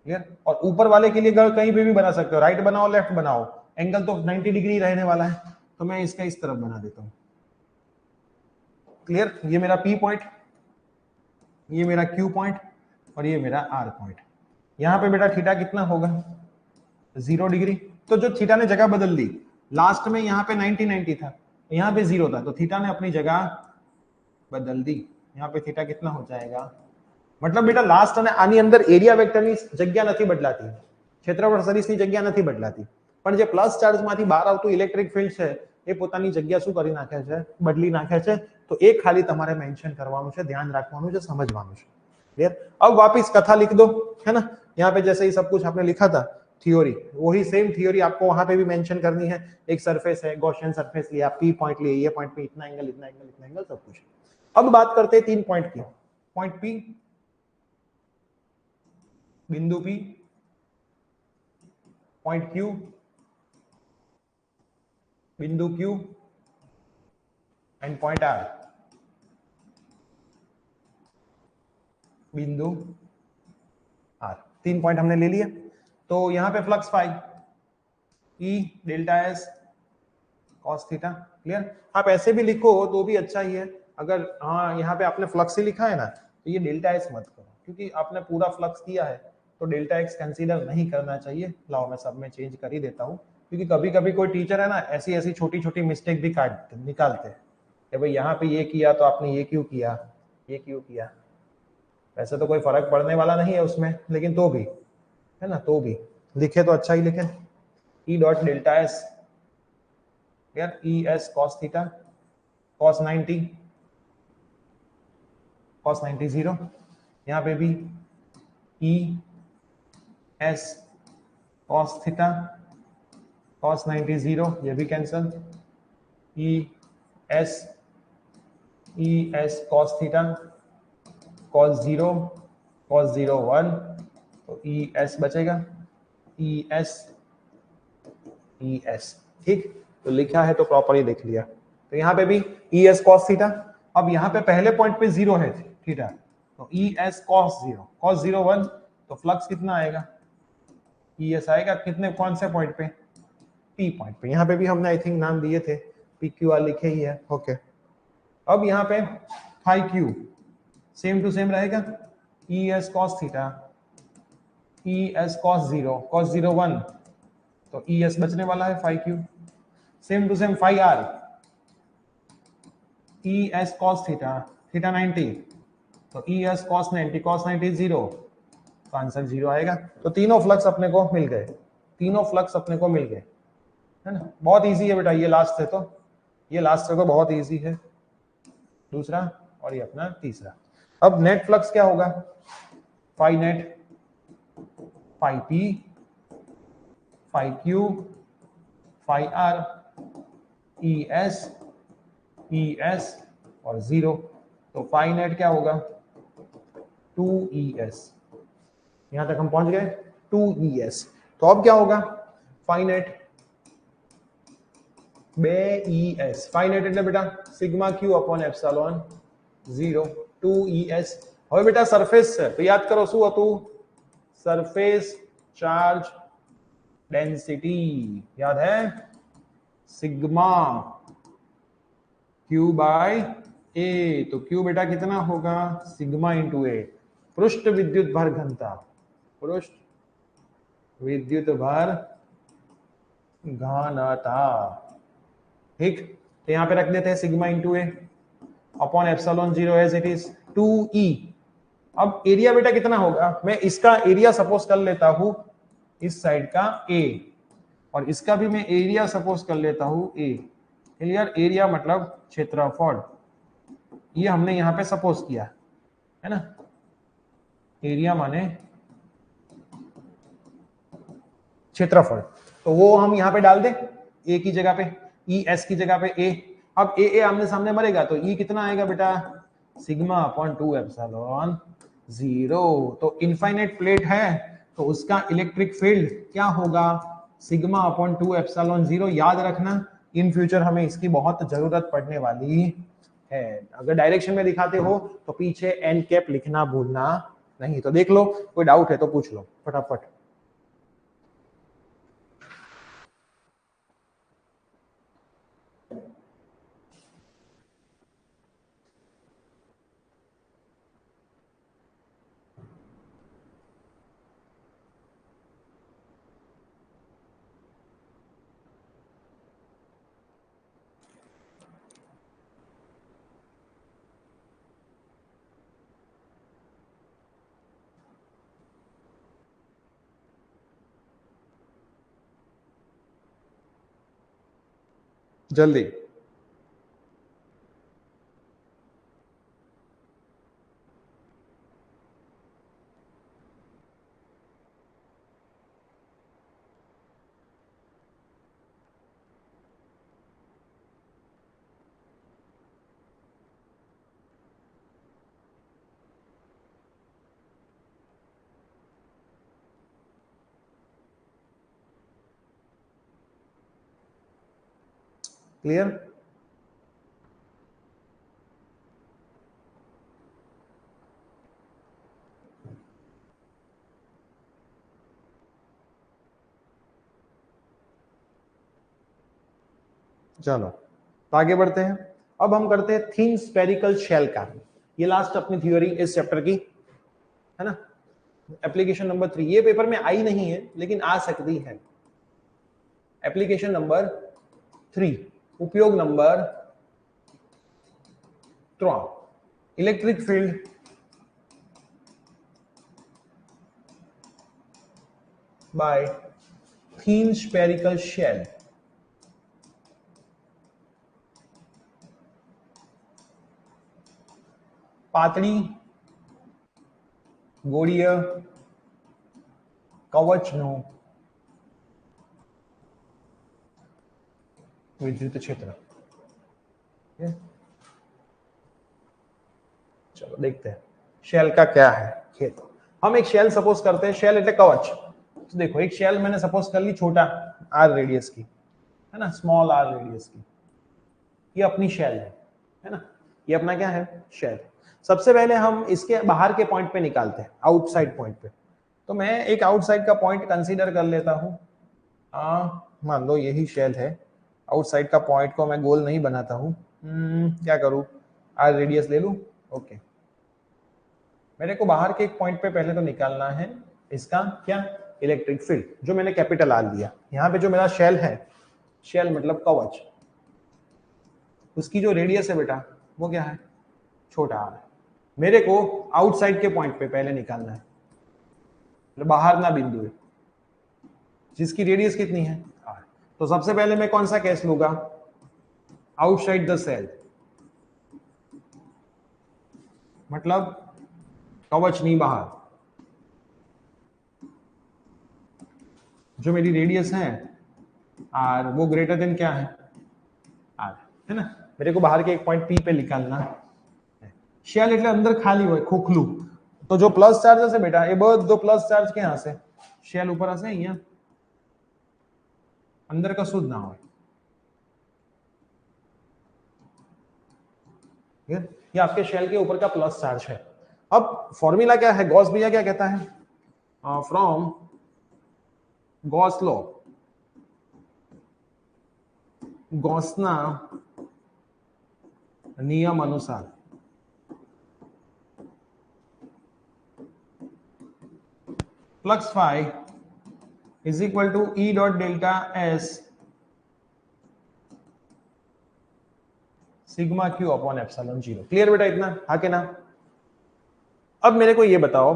क्लियर? और ऊपर वाले के लिए कहीं पे भी बना सकते हो, राइट बनाओ लेफ्ट बनाओ, एंगल तो 90 डिग्री रहने वाला है, तो मैं इसका इस तरफ बना देता हूं, क्लियर? ये मेरा P पॉइंट, ये मेरा Q पॉइंट और ये मेरा R पॉइंट। यहां पे बेटा थीटा कितना होगा? 0 डिग्री। तो जो थीटा ने जगह बदल दी, लास्ट में यहाँ पे 90 था, यहाँ पे 0 था, तो थीटा ने अपनी जगह बदल दी, यहाँ पे थीटा कितना हो जाएगा? मतलब बेटा लास्ट અને આની અંદર એરિયા વેક્ટરની જગ્યા નથી બદલાતી, ક્ષેત્રફળ સદિશની જગ્યા નથી બદલાતી, પણ જે પ્લસ ચાર્જમાંથી બહાર આવતું ઇલેક્ટ્રિક ફિલ્ડ છે એ પોતાની જગ્યા શું કરી નાખે છે? બદલી નાખે છે। તો એ ખાલી તમારે મેન્શન કરવાનું છે, ધ્યાન રાખવાનું છે, સમજવાનું છે, क्लियर? अब वापस कथा लिख दो, है ना? यहाँ पे जैसे ही सब कुछ आपने लिखा था थ्योरी, वही सेम थ्योरी आपको वहां पे भी मेंशन करनी है। एक सरफेस है, गॉसियन सरफेस लिया, P पॉइंट लिए, ये पॉइंट पे इतना एंगल, इतना एंगल, इतना एंगल, सब कुछ। अब बात करते हैं 3 पॉइंट की। पॉइंट P, बिंदु P, पॉइंट Q, बिंदु Q एंड पॉइंट R, बिंदु R। 3 पॉइंट हमने ले लिए। तो यहां पे flux phi E delta S cos theta, clear? आप ऐसे भी लिखो तो भी अच्छा ही है। अगर हाँ यहाँ पे आपने फ्लक्स ही लिखा है ना, तो ये डेल्टा S मत करो, क्योंकि आपने पूरा फ्लक्स किया है, तो डेल्टा X कंसीडर नहीं करना चाहिए। लाओ मैं सब में चेंज कर ही देता हूँ, क्योंकि कभी कभी कोई टीचर है ना ऐसी ऐसी छोटी छोटी मिस्टेक भी निकालते हैं कि भाई यहाँ पे ये किया तो आपने ये क्यों किया, ये क्यों किया। वैसे तो कोई फर्क पड़ने वाला नहीं है उसमें, लेकिन तो भी है ना, तो भी लिखे तो अच्छा ही लिखे। E डॉट डेल्टा S, यार E S cos theta, cos 90, cos 90 0, यहाँ पे भी E S cos theta, cos 90 0, ये भी cancel. E S cos theta, cos 0, cos 0 1, तो E S बचेगा, E S, ठीक? तो लिखा है तो प्रॉपर ही लिख लिया। तो यहाँ पे भी E S cos थीटा। अब यहाँ पे पहले पॉइंट पे 0 है थीटा, तो E S cos 0, cos 0 1, तो फ्लक्स कितना आएगा, ES आएगा कितने, कौन से पॉइंट पे, P पॉइंट पे। यहाँ पे भी हमने आई थिंक नाम दिए थे, PQR लिखे ही है, ओके। अब यहाँ पे phi Q same to same रहेगा, ES cos theta, ES cos 0, cos 0 1, तो ES बचने वाला है phi Q. Same to same phi R, ES cos theta, theta 90, तो ES cos 90, cos 90 0, तो आंसर 0 आएगा। तो तीनों फ्लक्स अपने को मिल गए, तीनों फ्लक्स अपने को मिल गए, है ना। बहुत इजी है बेटा, ये लास्ट है तो, ये लास्ट है तो बहुत इजी है, दूसरा और ये अपना तीसरा। अब नेट फ्लक्स क्या होगा, phi net, phi P, phi Q, phi R, ES, ES और 0, तो फाई नेट क्या होगा 2ES। यहां तक हम पहुंच गए, 2ES। तो अब क्या होगा, phi net 2ES, phi net એટલે બેટા સિગ્મા ક્યુ અપોન એપ્સિલોન 0, 2ES। હવે બેટા સરફેસ છે તો યાદ કરો શું હતું, સરફેસ ચાર્જ डेंसिटी, याद है, सिग्मा क्यू बाय ए, तो क्यू बेटा कितना होगा, सिग्मा इंटू ए, पृष्ठ विद्युत भार घनता, पृष्ठ विद्युत भार घनता, ठीक। तो यहां पे रख देते हैं sigma into A upon epsilon 0 as it is 2E। अब एरिया बेटा कितना होगा, मैं इसका एरिया सपोज कर लेता हूं इस साइड का A, और इसका भी मैं एरिया सपोज कर लेता हूं A। क्लियर, एरिया मतलब क्षेत्रफल, ये हमने यहां पे सपोज किया है ना, एरिया माने क्षेत्रफल, तो वो हम यहां पे डाल दें A की जगह पे, ES की जगह पे A। अब A आमने सामने मरेगा तो E कितना आएगा बेटा, सिग्मा अपॉन 2 एप्सिलॉन 0। तो इनफाइनाइट प्लेट है तो उसका इलेक्ट्रिक फील्ड क्या होगा, सिग्मा अपॉन 2 एप्सिलॉन 0। याद रखना, इन फ्यूचर हमें इसकी बहुत जरूरत पड़ने वाली है। अगर डायरेक्शन में दिखाते हो तो पीछे एन कैप लिखना भूलना नहीं। तो देख लो, कोई डाउट है तो पूछ लो फटाफट। जल्दी, क्लियर। चलो तो आगे बढ़ते हैं। अब हम करते हैं थिन स्फेरिकल शेल का, ये लास्ट अपनी थ्योरी इस चैप्टर की है ना। एप्लीकेशन नंबर 3, ये पेपर में आई नहीं है लेकिन आ सकती है। एप्लीकेशन नंबर 3, उपयोग number 3, electric field by thin spherical shell. પાતળી ગોળીય કવચનું विद्युत क्षेत्र। चलो देखते हैं शेल का क्या है खेत। हम एक शेल सपोज करते हैं, शेल એટલે कवच। तो देखो एक शेल मैंने सपोज कर ली छोटा r रेडियस की, है ना, स्मॉल r रेडियस की, ये अपनी शेल है ना, ये अपना क्या है शेल। सबसे पहले हम इसके बाहर के पॉइंट पे निकालते हैं, आउटसाइड पॉइंट पे। तो मैं एक आउटसाइड का पॉइंट कंसीडर कर लेता हूँ। मान लो यही शेल है, आउटसाइड का पॉइंट को मैं गोल नहीं बनाता हूँ। क्या करूँ, आर रेडियस ले लूँ। ओके, मेरे को बाहर के एक पॉइंट पे पहले तो निकालना है इसका क्या, इलेक्ट्रिक फील्ड, जो मैंने कैपिटल आर लिया। यहाँ पे जो मेरा शेल है, शेल मतलब कवच, उसकी जो रेडियस है बेटा वो क्या है, छोटा आर है। मेरे को आउटसाइड के पॉइंट पे पहले निकालना है, मतलब बाहर ना बिंदु है जिसकी रेडियस कितनी है, आर। तो सबसे पहले मैं कौन सा केस लूंगा, आउटसाइड द सेल, मतलब कवच नहीं बाहर, जो मेरी रेडियस है आर वो ग्रेटर देन क्या है, आर, है ना। मेरे को बाहर के एक पॉइंट पी पे निकालना है। शेल એટલે અંદર ખાલી હોય, खोखलू। तो जो प्लस चार्जेस है बेटा, ये बहुत दो प्लस चार्ज के यहाँ से शेल ऊपर हसे અહીંયા अंदर का शुद्ध ना हो, ये आपके शेल के ऊपर का प्लस चार्ज है। अब फॉर्मूला क्या है, गॉस भैया क्या कहता है, फ्रॉम गॉस लॉ, गॉसना नियम अनुसार flux phi is equal to E dot delta S sigma Q upon epsilon zero. Clear बेटा इतना, हाँ के ना। अब मेरे को ये बताओ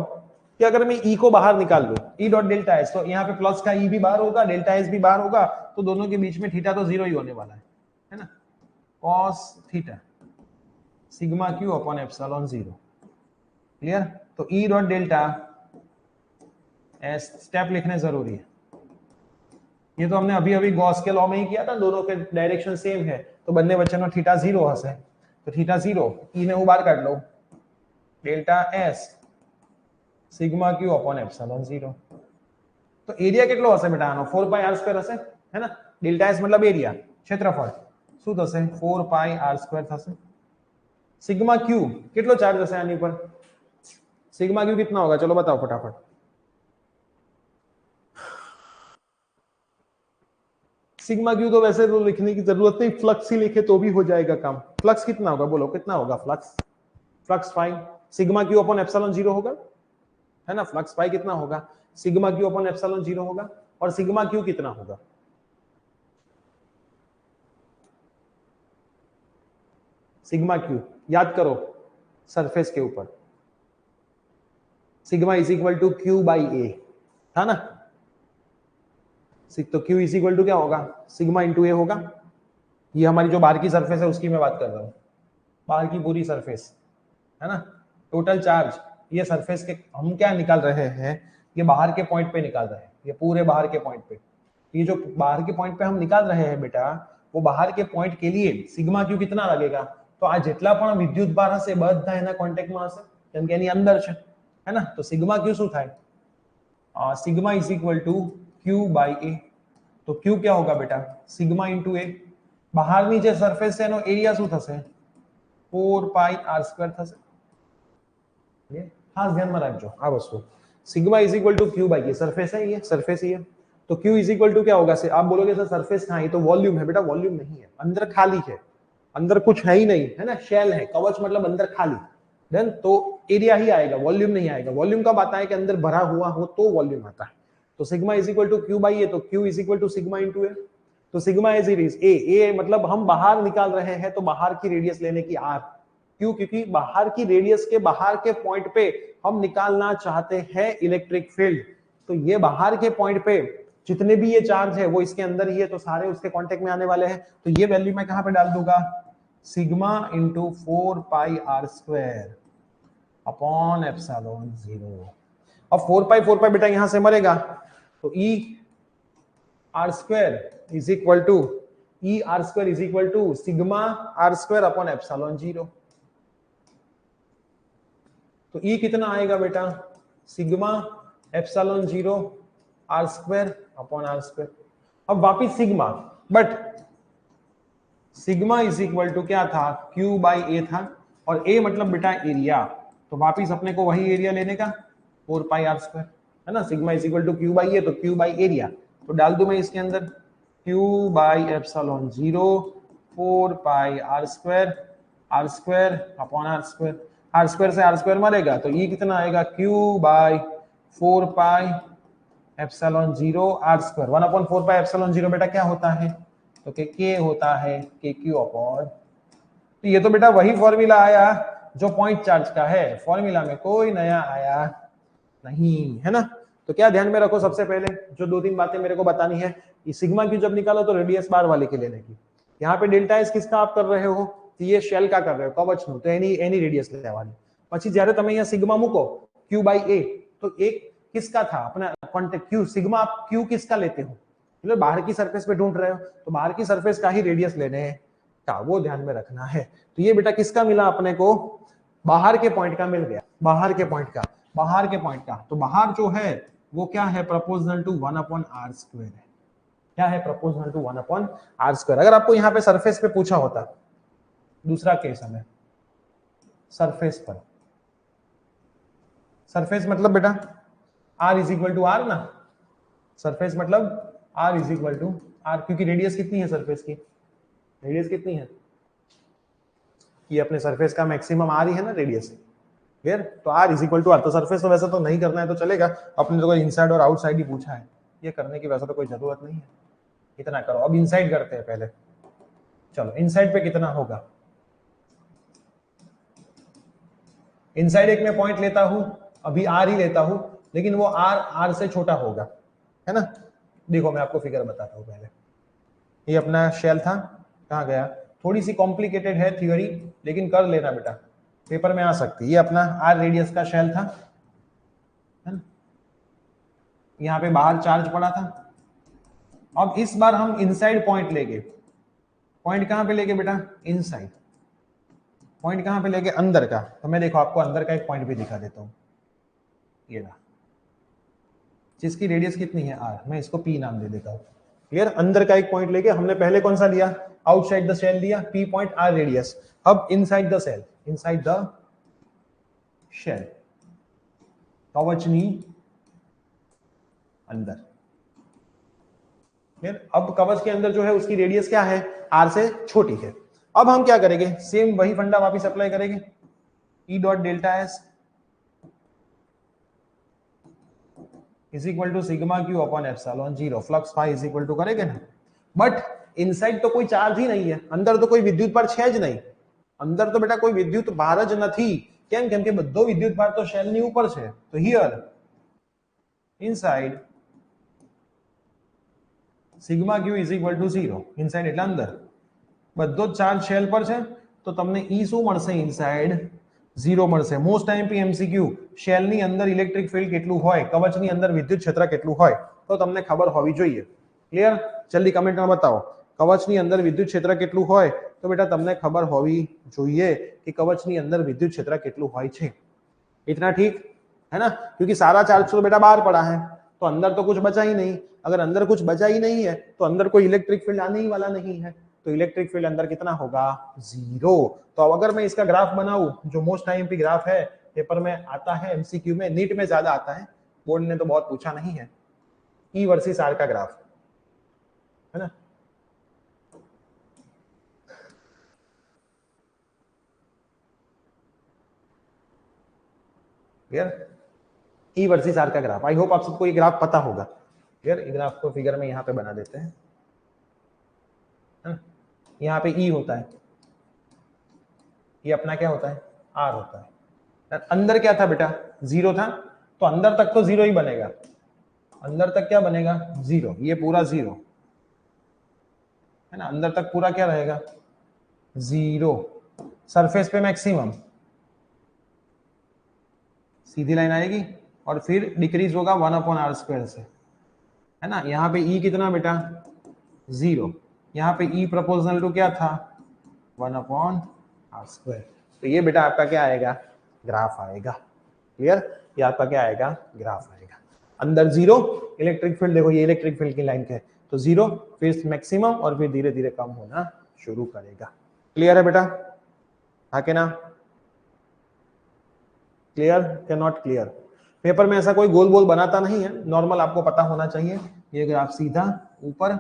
कि अगर मैं ई को बाहर निकाल लूं, ई डॉट डेल्टा एस, तो यहाँ पे प्लस का ई भी बाहर होगा, डेल्टा एस भी बाहर होगा, तो दोनों के बीच में थीटा तो जीरो ही होने वाला है ना। Cos theta sigma Q upon epsilon zero. Clear, तो E dot delta S step लिखने जरूरी है। ये तो हमने अभी अभी गॉस के लॉ में ही किया था, दोनों के डायरेक्शन सेम है, तो બંને વચ્ચેનો थीटा जीरो હશે, तो थीटा जीरो, ई ने હું બહાર કાઢ લઉં, delta S sigma Q upon epsilon zero. तो एरिया કેટલો હશે બેટા આનો, 4 પાઈ r સ્ક્વેર હશે, है ना। डेल्टा एस मतलब एरिया, क्षेत्रफળ, શું થશે 4 પાઈ r સ્ક્વેર થશે। सिग्मा क्यू કેટલો ચાર્જ હશે આની પર, सिग्मा क्यू कितना होगा, चलो बताओ फटाफट। सिग्मा क्यू तो वैसे तो लिखने की जरूरत नहीं, फ्लक्स ही लिखे तो भी हो जाएगा काम। फ्लक्स कितना होगा बोलो, कितना होगा flux, flux phi sigma Q upon epsilon zero होगा, है ना। फ्लक्स फाई कितना होगा, sigma Q upon epsilon zero होगा। और सिग्मा क्यू कितना होगा, सिग्मा क्यू याद करो, सरफेस के ऊपर sigma is equal to Q by A था ना। तो क्यू इज इक्वल टू क्या होगा, सिग्मा इंटू ए होगा। ये हमारी जो बाहर की सरफेस है उसकी मैं बात कर रहा हूँ, बाहर की पूरी सरफेस, है ना। टोटल चार्ज ये सरफेस के हम क्या निकाल रहे हैं, ये बाहर के पॉइंट पे निकाल रहे हैं, ये पूरे बाहर के पॉइंट पे। ये जो बाहर के पॉइंट पे हम निकाल रहे हैं बेटा, वो बाहर के पॉइंट के लिए सिग्मा क्यू कितना लगेगा, तो आ જેટલા પણ વિદ્યુત ભાર હશે બધા એના કોન્ટેક્ટમાં હશે, કેમ કે એની અંદર છે, है ना। तो सिग्मा क्यू શું થાય, sigma is equal to Q by A. तो क्यू क्या होगा बेटा, सिग्मा इंटू ए, બહારની જે સરફેસ છે એનો એરિયા શું થશે, 4 પાઈ r સ્ક્વેર થશે। ये खास ध्यान में रखो आ वस्तु, sigma is equal to Q by A, surface है ये, सरफेस ही है, तो क्यू इज इक्वल टू क्या होगा, से आप बोलोगे सर सरफेस कहाँ है, तो वॉल्यूम है बेटा, वॉल्यूम नहीं है, अंदर खाली है, अंदर कुछ है ही नहीं, है ना। शेल है, कवच मतलब अंदर खाली, देन तो एरिया ही आएगा, वॉल्यूम नहीं आएगा। वॉल्यूम कब आता है कि अंदर भरा हुआ हो तो वॉल्यूम आता है। तो sigma is equal to Q by A, तो Q is equal to sigma into A. तो सिग्मा इज ए मतलब हम बाहर निकाल रहे हैं, तो बाहर की रेडियस लेने की आर, क्यों, क्योंकि बाहर की रेडियस के बाहर के पॉइंट पे हम निकालना चाहते हैं इलेक्ट्रिक फील्ड। तो ये बाहर के पॉइंट पे जितने भी ये चार्ज है वो इसके अंदर ही है, तो सारे उसके कांटेक्ट में आने वाले हैं। तो ये वैल्यू मैं कहां पे डाल दूंगा, sigma into 4 pi R square upon epsilon zero. अब 4 पाई बेटा यहां से मरेगा, तो E R square is equal to sigma R square upon epsilon zero. तो ई कितना आएगा बेटा, sigma epsilon zero R square upon R square. अब वापिस sigma, but sigma is equal to क्या था, क्यू बाई ए था, और ए मतलब बेटा एरिया, तो वापिस अपने को वही एरिया लेने का 4 पाई आर स्क्वायर, है ना, sigma is equal to Q by A, तो क्यू बाई एरिया, तो डाल दूं मैं इसके अंदर Q by epsilon 0 4 pi R square upon R square से आर स्क्वायर मरेगा तो ये कितना आएगा Q by 4 pi epsilon 0 R square 1 upon 4 pi epsilon 0 बेटा क्या होता है, तो के होता है के क्यू अपॉन, तो ये तो बेटा वही फॉर्मूला आया जो पॉइंट चार्ज का है, फॉर्मूला में कोई नया आया नहीं, है ना। तो क्या ध्यान में रखो, सबसे पहले जो 2-3 बातें मेरे को बतानी है, ये सिग्मा की जब निकालो तो रेडियस बार वाले के लेने की, यहाँ पे डेल्टा एस किसका आप कर रहे हो, तो ये शेल का कर रहे हो, कवचનું, तो एनी रेडियस લેવાની, પછી જ્યારે તમે અહીંયા સિગ્મા મૂકો q બાય a, तो एक किसका था अपना कॉन्टेक्ट q, सिग्मा आप q किसका लेते हो, मतलब बाहर की सरफेस पे ढूंढ रहे हो तो बाहर की सरफेस का ही रेडियस लेने का, वो ध्यान में रखना है। तो ये बेटा किसका मिला अपने को, बाहर के पॉइंट का मिल गया, बाहर के पॉइंट का, तो बाहर जो है वो क्या है, proportional to 1 upon R square है, क्या है, proportional to 1 upon R square. अगर आपको यहाँ पे सरफेस पे पूछा होता, दूसरा केस हमें सरफेस पर, सरफेस मतलब बेटा r is equal to R ना, सरफेस मतलब r is equal to R, क्योंकि रेडियस कितनी है सरफेस की, रेडियस कितनी है, ये अपने सरफेस का मैक्सिमम r ही है ना रेडियस, क्लियर, तो r is equal to R, तो सरफेस तो वैसे तो नहीं करना है तो चलेगा, अपने तो इनसाइड और आउटसाइड ही पूछा है, ये करने की वैसे तो कोई जरूरत नहीं है, इतना करो। अब इनसाइड करते हैं पहले, चलो इनसाइड पे कितना होगा, इनसाइड एक मैं पॉइंट लेता हूं, अभी आर ही लेता हूं, लेकिन वो आर से छोटा होगा, है ना। देखो मैं आपको फिगर बताता हूं पहले, ये अपना शेल था, कहां गया, थोड़ी सी कॉम्प्लिकेटेड है थ्योरी, लेकिन कर लेना बेटा, पेपर में आ सकती है। ये अपना आर रेडियस का शेल था, है ना, यहाँ पे बाहर चार्ज पड़ा था। अब इस बार हम इनसाइड पॉइंट लेंगे, पॉइंट कहां पे लेंगे बेटा, इनसाइड, पॉइंट कहां पे लेंगे, अंदर का, तो मैं देखो आपको अंदर का एक पॉइंट भी दिखा देता हूं, ये रहा, जिसकी रेडियस कितनी है आर, मैं इसको पी नाम दे देता हूं, क्लियर। अंदर का एक पॉइंट लेके, हमने पहले कौन सा लिया, आउटसाइड द शेल लिया, पी पॉइंट आर रेडियस, अब inside the shell, inside the shell, कवचनी अंदर, क्लियर। अब कवच के अंदर जो है उसकी रेडियस क्या है, आर से छोटी है। अब हम क्या करेंगे, सेम वही फंडा वापस अप्लाई करेंगे, E dot delta S is equal to sigma Q upon epsilon 0, flux phi is equal to करेंगे ना, बट इनसाइड तो कोई चार्ज ही नहीं है, अंदर तो कोई विद्युत भार है ज नहीं, अंदर तो बेटा कोई विद्युत भार ज નથી, કેમ કેમ કે બધો વિદ્યુત ભાર તો શેલ ની ઉપર છે, તો here inside sigma Q is equal to 0, inside એટલે અંદર, બધો ચાર્જ શેલ પર છે, તો તમને ઈ શું મળશે, ઇનસાઇડ 0 મળશે। મોસ્ટ આઈએમપી એમસીક્યુ, શેલની અંદર ઇલેક્ટ્રિક ફિલ્ડ કેટલું હોય, કવચની અંદર વિદ્યુત ક્ષેત્ર કેટલું હોય, તો તમને ખબર હોવી જોઈએ, ક્લિયર। જલ્દી કમેન્ટમાં બતાવો, કવચની અંદર વિદ્યુત ક્ષેત્ર કેટલું હોય, તો બેટા તમને ખબર હોવી જોઈએ કે કવચની અંદર વિદ્યુત ક્ષેત્ર કેટલું હોય છે, इतना ठीक है ना, क्योंकि सारा चार्ज तो बेटा बाहर पड़ा है, तो अंदर तो कुछ बचा ही नहीं, अगर अंदर कुछ बचा ही नहीं है तो अंदर कोई इलेक्ट्रिक फील्ड आने ही वाला नहीं है, तो इलेक्ट्रिक फील्ड अंदर कितना होगा, 0। तो अब अगर मैं इसका ग्राफ बनाऊं, जो मोस्ट आईएमपी ग्राफ है, पेपर में आता है, एमसीक्यू में, नीट में ज्यादा आता है, बोर्ड ने तो बहुत पूछा नहीं है, ई वर्सेस आर का ग्राफ, है ना। क्लियर, ई वर्सेस आर का ग्राफ, आई होप आप सबको ये ग्राफ पता होगा, क्लियर। ये ग्राफ को फिगर में यहाँ पे बना देते हैं, यहाँ पे ई होता है, ये अपना क्या होता है, आर होता है, अंदर क्या था बेटा, 0 था, तो अंदर तक तो 0 ही बनेगा, अंदर तक क्या बनेगा, 0, ये पूरा 0 है ना, अंदर तक पूरा क्या रहेगा, 0, सरफेस पे मैक्सिमम, सीधी लाइन आएगी और फिर डिक्रीज होगा 1 अपॉन आर स्क्वायर से, है ना। यहाँ पे ई कितना बेटा, 0, यहाँ पे ई प्रोपोर्शनल टू क्या था, 1 अपॉन आर स्क्वायर, तो ये बेटा आपका क्या आएगा, ग्राफ आएगा, क्लियर। ये आपका क्या आएगा, ग्राफ आएगा, अंदर 0, इलेक्ट्रिक फील्ड देखो, ये इलेक्ट्रिक फील्ड की लाइन है, तो 0, फिर मैक्सिमम और फिर धीरे धीरे कम होना शुरू करेगा, क्लियर है बेटा, हाँ के ना, क्लियर क्या नॉट क्लियर। पेपर में ऐसा कोई गोल गोल बनाता नहीं है, नॉर्मल आपको पता होना चाहिए ये ग्राफ सीधा ऊपर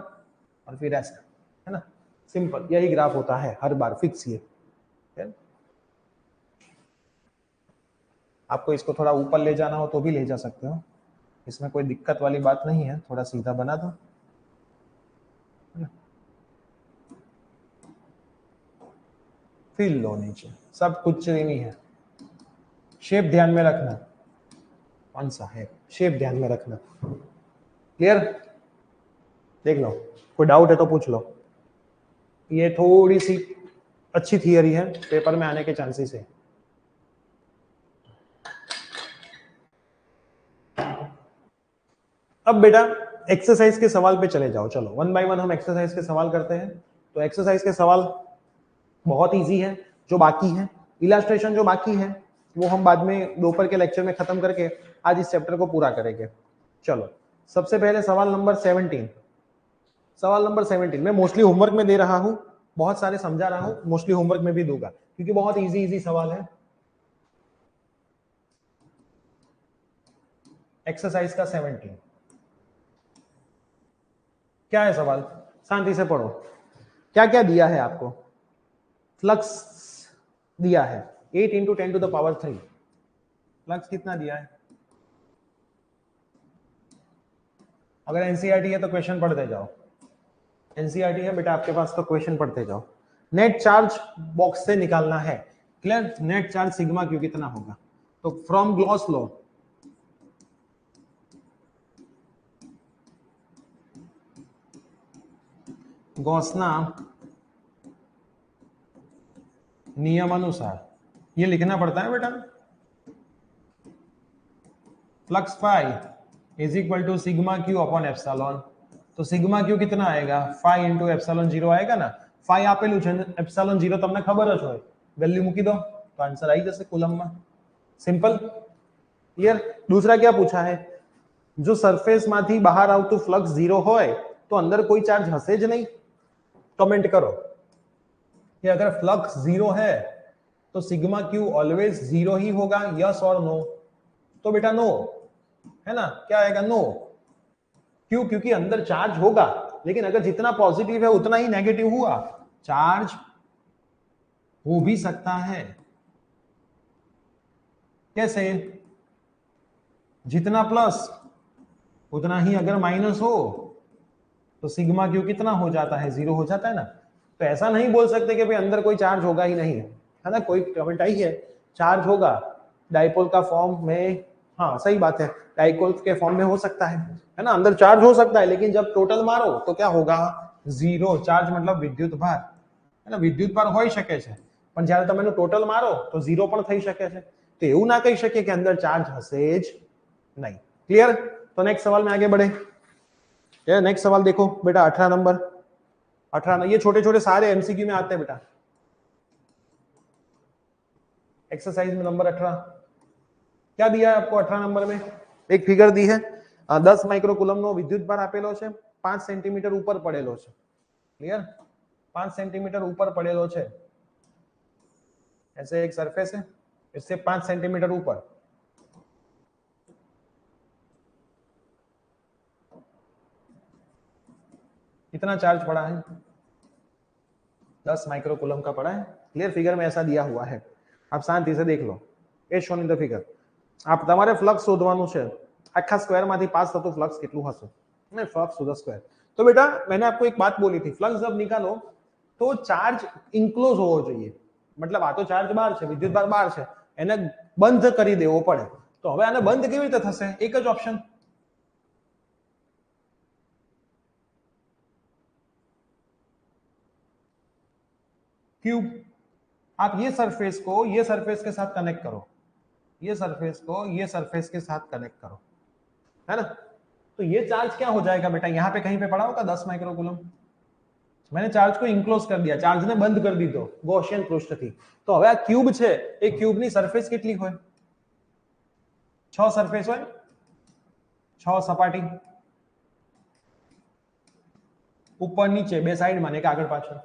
और फिर ऐसा, है ना, सिंपल यही ग्राफ होता है हर बार, फिक्स ये। आपको इसको थोड़ा ऊपर ले जाना हो तो भी ले जा सकते हो, इसमें कोई दिक्कत वाली बात नहीं है, थोड़ा सीधा बना दो, फिर लो नीचे, सब कुछ नहीं है। शेप ध्यान में रखना, कौन सा है शेप ध्यान में रखना, क्लियर? देख लो, कोई डाउट है तो पूछ लो। ये थोड़ी सी अच्छी थियरी है, पेपर में आने के चांसेस है। अब बेटा एक्सरसाइज के सवाल पे चले जाओ, चलो वन बाय वन हम एक्सरसाइज के सवाल करते हैं। तो एक्सरसाइज के सवाल बहुत इजी है, जो बाकी है इलास्ट्रेशन जो बाकी है वो हम बाद में दोपहर के लेक्चर में खत्म करके आज इस चैप्टर को पूरा करेंगे। चलो सबसे पहले सवाल नंबर 17। सवाल नंबर 17 मैं मोस्टली होमवर्क में दे रहा हूं, बहुत सारे समझा रहा हूं, मोस्टली होमवर्क में भी दूंगा क्योंकि बहुत इजी इजी सवाल है। एक्सरसाइज का 17 क्या है सवाल, शांति से पढ़ो। क्या क्या दिया है आपको, फ्लक्स दिया है 8 into 10 to the power 3। Flux कितना दिया है, अगर एनसीईआरटी है तो क्वेश्चन पढ़ते जाओ, एनसीईआरटी है बेटा आपके पास तो क्वेश्चन पढ़ते जाओ। नेट चार्ज बॉक्स से निकालना है, clear? Net charge sigma Q कितना होगा, तो फ्रॉम गॉस लॉ गॉसना नियम अनुसार ये लिखना पड़ता है बेटा, flux phi is equal to sigma Q upon epsilon. तो सिग्मा क्यू कितना आएगा, फाई इंटू एप्सिलॉन 0 आएगा ना। फाई आपेलू છે एप्सिलॉन 0 તમને ખબર જ હોય, वैल्यू મૂકી दो तो आंसर आई जैसे कूलम में, सिंपल, क्लियर? दूसरा क्या पूछा है, जो सरफेस माथी બહાર આવતું फ्लक्स 0 હોય तो अंदर कोई चार्ज हશે જ नहीं। कमेंट करो कि अगर फ्लक्स 0 है तो सिग्मा क्यू ऑलवेज 0 ही होगा, यस और नो? तो बेटा नो है ना, क्या आएगा, नो। क्यों? क्योंकि अंदर चार्ज होगा, लेकिन अगर जितना पॉजिटिव है उतना ही नेगेटिव हुआ, चार्ज हो भी सकता है। कैसे? जितना प्लस उतना ही अगर माइनस हो तो सिग्मा क्यू कितना हो जाता है, 0 हो जाता है ना। तो ऐसा नहीं बोल सकते कि भाई अंदर कोई चार्ज होगा ही नहीं, है ना। कोई कमेंट आई है चार्ज होगा डाइपोल का फॉर्म में, हाँ सही बात है, डाइपोल के फॉर्म में हो सकता है ना, अंदर चार्ज हो सकता है, लेकिन जब टोटल मारो तो क्या होगा, 0। चार्ज मतलब विद्युत भार, है ना, विद्युत भार હોઈ શકે છે, પણ જ્યારે તમે એનું ટોટલ મારો તો 0 પણ થઈ શકે છે। તો એવું ના કહી શકીએ કે અંદર ચાર્જ હશે જ नहीं, क्लियर? तो नेक्स्ट सवाल में आगे बढ़े। नेक्स्ट सवाल देखो बेटा 18 नंबर, 18, ये छोटे छोटे सारे एमसीक्यू में आते हैं बेटा। एक्सरसाइज में नंबर 18 क्या दिया है आपको, 18 नंबर में एक फिगर दी है, 10 माइक्रोकूलम नो विद्युत भार आपेलो છે, 5 सेंटीमीटर ऊपर पड़ेलो છે, क्लियर? 5 सेंटीमीटर ऊपर पड़ेलो છે, ऐसे एक सरफेस है, इससे 5 सेंटीमीटर ऊपर, कितना चार्ज पड़ा है, 10 माइक्रोकूलम का पड़ा है, क्लियर? फिगर में ऐसा दिया हुआ है, आप शांति से देख लो, ए शोन इन द फिगर। आप તમારે ફ્લક્સ શોધવાનું છે, આખા સ્ક્વેર માંથી પાસ થતું ફ્લક્સ કેટલું હશે, ને ફ્લક્સ ટુ ધ સ્ક્વેર। तो बेटा मैंने आपको एक बात बोली थी, फ्लक्स जब निकालो तो चार्ज इनक्लोज होવો જોઈએ, मतलब આ તો ચાર્જ બહાર છે, વિદ્યુત ભાર બહાર છે, એને બંધ કરી દેવો પડે। તો હવે આને બંધ કેવી રીતે થશે, એક જ ઓપ્શન, क्यूब। आप ये सरफेस को ये सरफेस के साथ कनेक्ट करो, ये सरफेस को ये सरफेस के साथ कनेक्ट करो, है ना। तो ये चार्ज क्या हो जाएगा बेटा, यहाँ पे कहीं पे पड़ा होगा 10 माइक्रोकूलम, मैंने चार्ज को इनक्लोज कर दिया, चार्ज ने बंद कर दी, तो गॉसियन पृष्ठથી। तो હવે આ ક્યુબ છે, એ ક્યુબની સરફેસ કેટલી હોય, 6 સરફેસ હોય, 6 સપાટી, ઉપર નીચે બે સાઈડમાં ને એક આગળ પાછળ,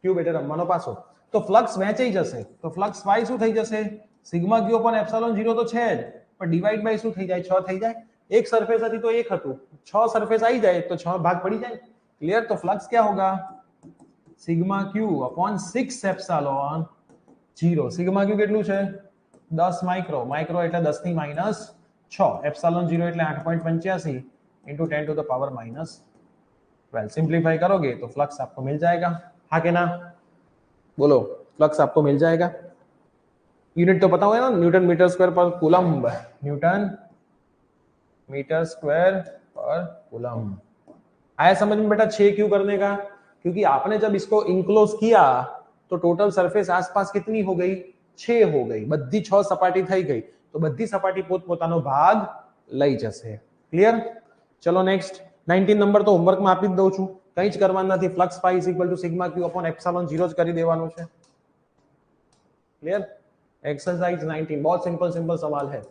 ક્યુબ એટલે રમવાનો પાસો। તો ફ્લક્સ વહેંચાઈ જશે, તો ફ્લક્સ y શું થઈ જશે, સિગ્મા ક્યુ અપોન એપ્સિલોન 0 તો છે જ, પણ ડિવાઈડ બાય શું થઈ જાય 6 થઈ જાય एक सरफेस હતી તો 1 હતું 6 सरफेस आई जाए तो 6 भाग पड़ी जाए क्लियर तो फ्लक्स क्या होगा sigma Q upon 6 epsilon 0 sigma Q કેટલું છે 10 માઇક્રો માઇક્રો એટલે 10 ની માઈનસ 6 एप्सिलॉन 0 એટલે 8.85 into 10 to the power minus 12 simplify करोगे तो फ्लक्स आपको मिल जाएगा हाँ के ना बोलो फ्लक्स आपको मिल जाएगा यूनिट तो पता होगा ना न्यूटन मीटर स्क्वायर पर कूलम्ब न्यूटन मीटर स्क्वायर पर कूलम्ब आया समझ में बेटा 6 क्यों करने का क्योंकि आपने जब इसको इनक्लोज किया तो टोटल सरफेस आसपास कितनी हो गई 6 हो गई बधी 6 सपाटी થઈ ગઈ तो बधी सपाटी પોતપોતાનો ભાગ લઈ જશે ક્લિયર ચલો નેક્સ્ટ 19 નંબર તો હોમવર્ક માં આપી જ દઉં છું કંઈ જ કરવાનું નથી ફ્લક્સ પાઈ સિગ્મા ક્યુ અપોન એપ્સિલॉन 0 જ કરી દેવાનું છે क्लियर एक्सरसाइज 19 बहुत सिंपल सवाल है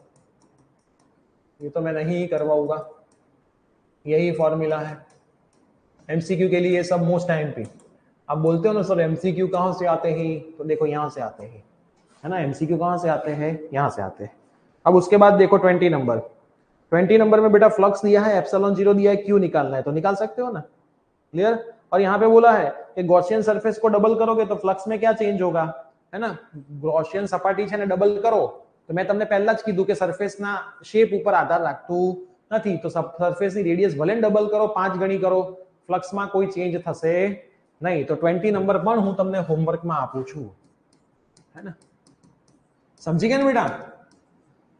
ये तो मैं नहीं करवाऊंगा यही फॉर्मूला है एमसीक्यू के लिए सब मोस्ट आईएमपी आप बोलते हो ना सर एमसीक्यू कहां से आते हैं तो देखो यहां से आते हैं है ना एमसीक्यू कहां से आते हैं यहां से आते हैं अब उसके बाद देखो 20 नंबर में बेटा फ्लक्स दिया है एप्सिलॉन 0 दिया है क्यू निकालना है तो निकाल सकते हो ना क्लियर और यहाँ पे बोला है कि गॉसियन सरफेस को डबल करोगे तो फ्लक्स में क्या चेंज होगा है ना गॉसियन सपाटी છે ને ડબલ કરો તો મેં તમને પહેલા જ કીધું કે સરફેસ ના શેપ ઉપર આધાર રાખતું નથી તો સરફેસ ની રેડિયસ ભલે ડબલ કરો 5 ગણી કરો ફ્લક્સ માં કોઈ ચેન્જ થશે નહીં તો 20 નંબર પણ હું તમને હોમવર્ક માં આપું છું है ना સમજી ગયા ને બેટા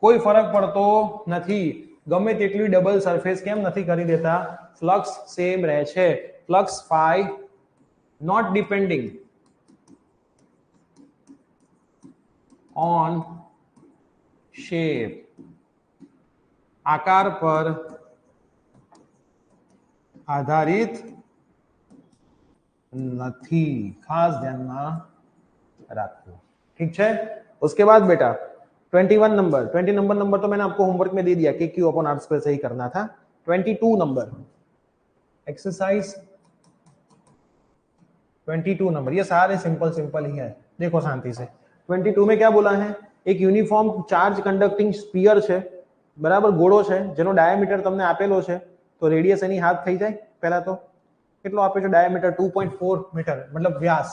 કોઈ ફરક પડતો નથી ગમે તેટલી ડબલ સરફેસ કેમ નથી કરી દેતા ફ્લક્સ સેમ રહે છે flux phi not depending on shape આકાર પર આધારિત નથી ખાસ ધ્યાનમાં રાખવું ठीक है उसके बाद बेटा 21 नंबर तो मैंने आपको होमवर्क में दे दिया कि क्यू अपॉन आर स्क्वायर से ही करना था 22 नंबर एक्सरसाइज 22 नंबर ये सारे सिंपल ही है देखो शांति से 22 में क्या बोला है एक यूनिफॉर्म चार्ज कंडक्टिंग स्फीयर છે બરાબર ગોળો છે જેનો ડાયામીટર તમને આપેલો છે તો રેડિયસ એની હાથ થઈ જાય પહેલા તો કેટલો આપે છે ડાયામીટર 2.4 મીટર મતલબ વ્યાસ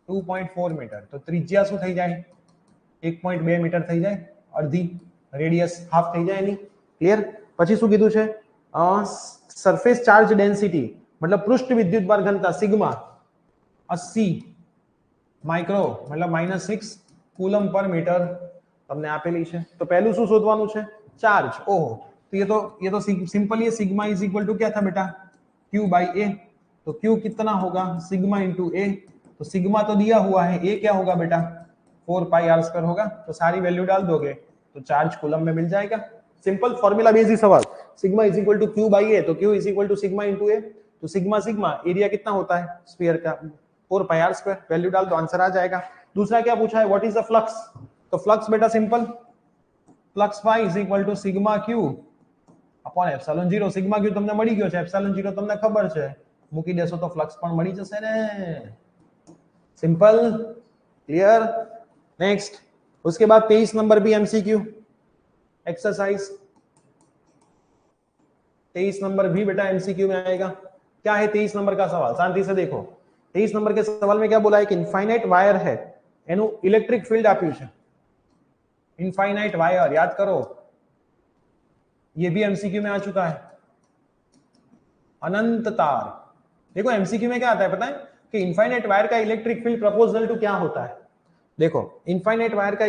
2.4 મીટર તો ત્રિજ્યા શું થઈ જાય 1.2 મીટર થઈ જાય અડધી રેડિયસ હાફ થઈ જાય એની ક્લિયર પછી શું કીધું છે સરફેસ ચાર્જ ડેન્સિટી मतलब पृष्ठ विद्युत भार घनता सिग्मा 80 माइक्रो मतलब -6 कूलम पर मीटर તમને આપેલી છે તો પહેલું શું શોધવાનું છે ચાર્જ ઓહો तो ये तो सिंपल ये सिग्मा इज इक्वल टू क्या था बेटा q बाई a तो q कितना होगा सिग्मा इंटू a तो सिग्मा तो दिया हुआ है a क्या होगा बेटा 4 पाई r स्क्वायर होगा तो सारी वैल्यू डाल दोगे तो चार्ज कूलम में मिल जाएगा सिंपल फॉर्मूला बेसिक सवाल sigma is equal to q by a तो q is equal to sigma into a तो सिग्मा एरिया कितना होता है स्फीयर का 4 पाई r स्क्वायर वैल्यू डाल दो आंसर आ जाएगा दूसरा क्या पूछा है व्हाट इज द फ्लक्स तो फ्लक्स बेटा simple flux phi is equal to sigma q upon epsilon 0 sigma q તમને મળી ગયો છે એપ્સિલॉन 0 તમને ખબર છે મૂકી દેશો તો ફ્લક્સ પણ મળી જશે ને सिंपल क्लियर नेक्स्ट उसके बाद 23 नंबर भी एमसीक्यू एक्सरसाइज 23 नंबर भी बेटा एमसीक्यू में आएगा क्या है 23 नंबर का सवाल शांति से देखो 23 नंबर के सवाल में क्या बोला है कि इनफाइनाइट वायर है एनु इलेक्ट्रिक फील्ड आप्યું છે इनफाइनाइट वायर याद करो ये भी एमसीक्यू में आ चुका है अनंत तार देखो एमसीक्यू में क्या आता है पता है कि इनफाइनाइट वायर का इलेक्ट्रिक फील्ड प्रोपोर्शनल टू क्या होता है देखो इनफाइनाइट वायर का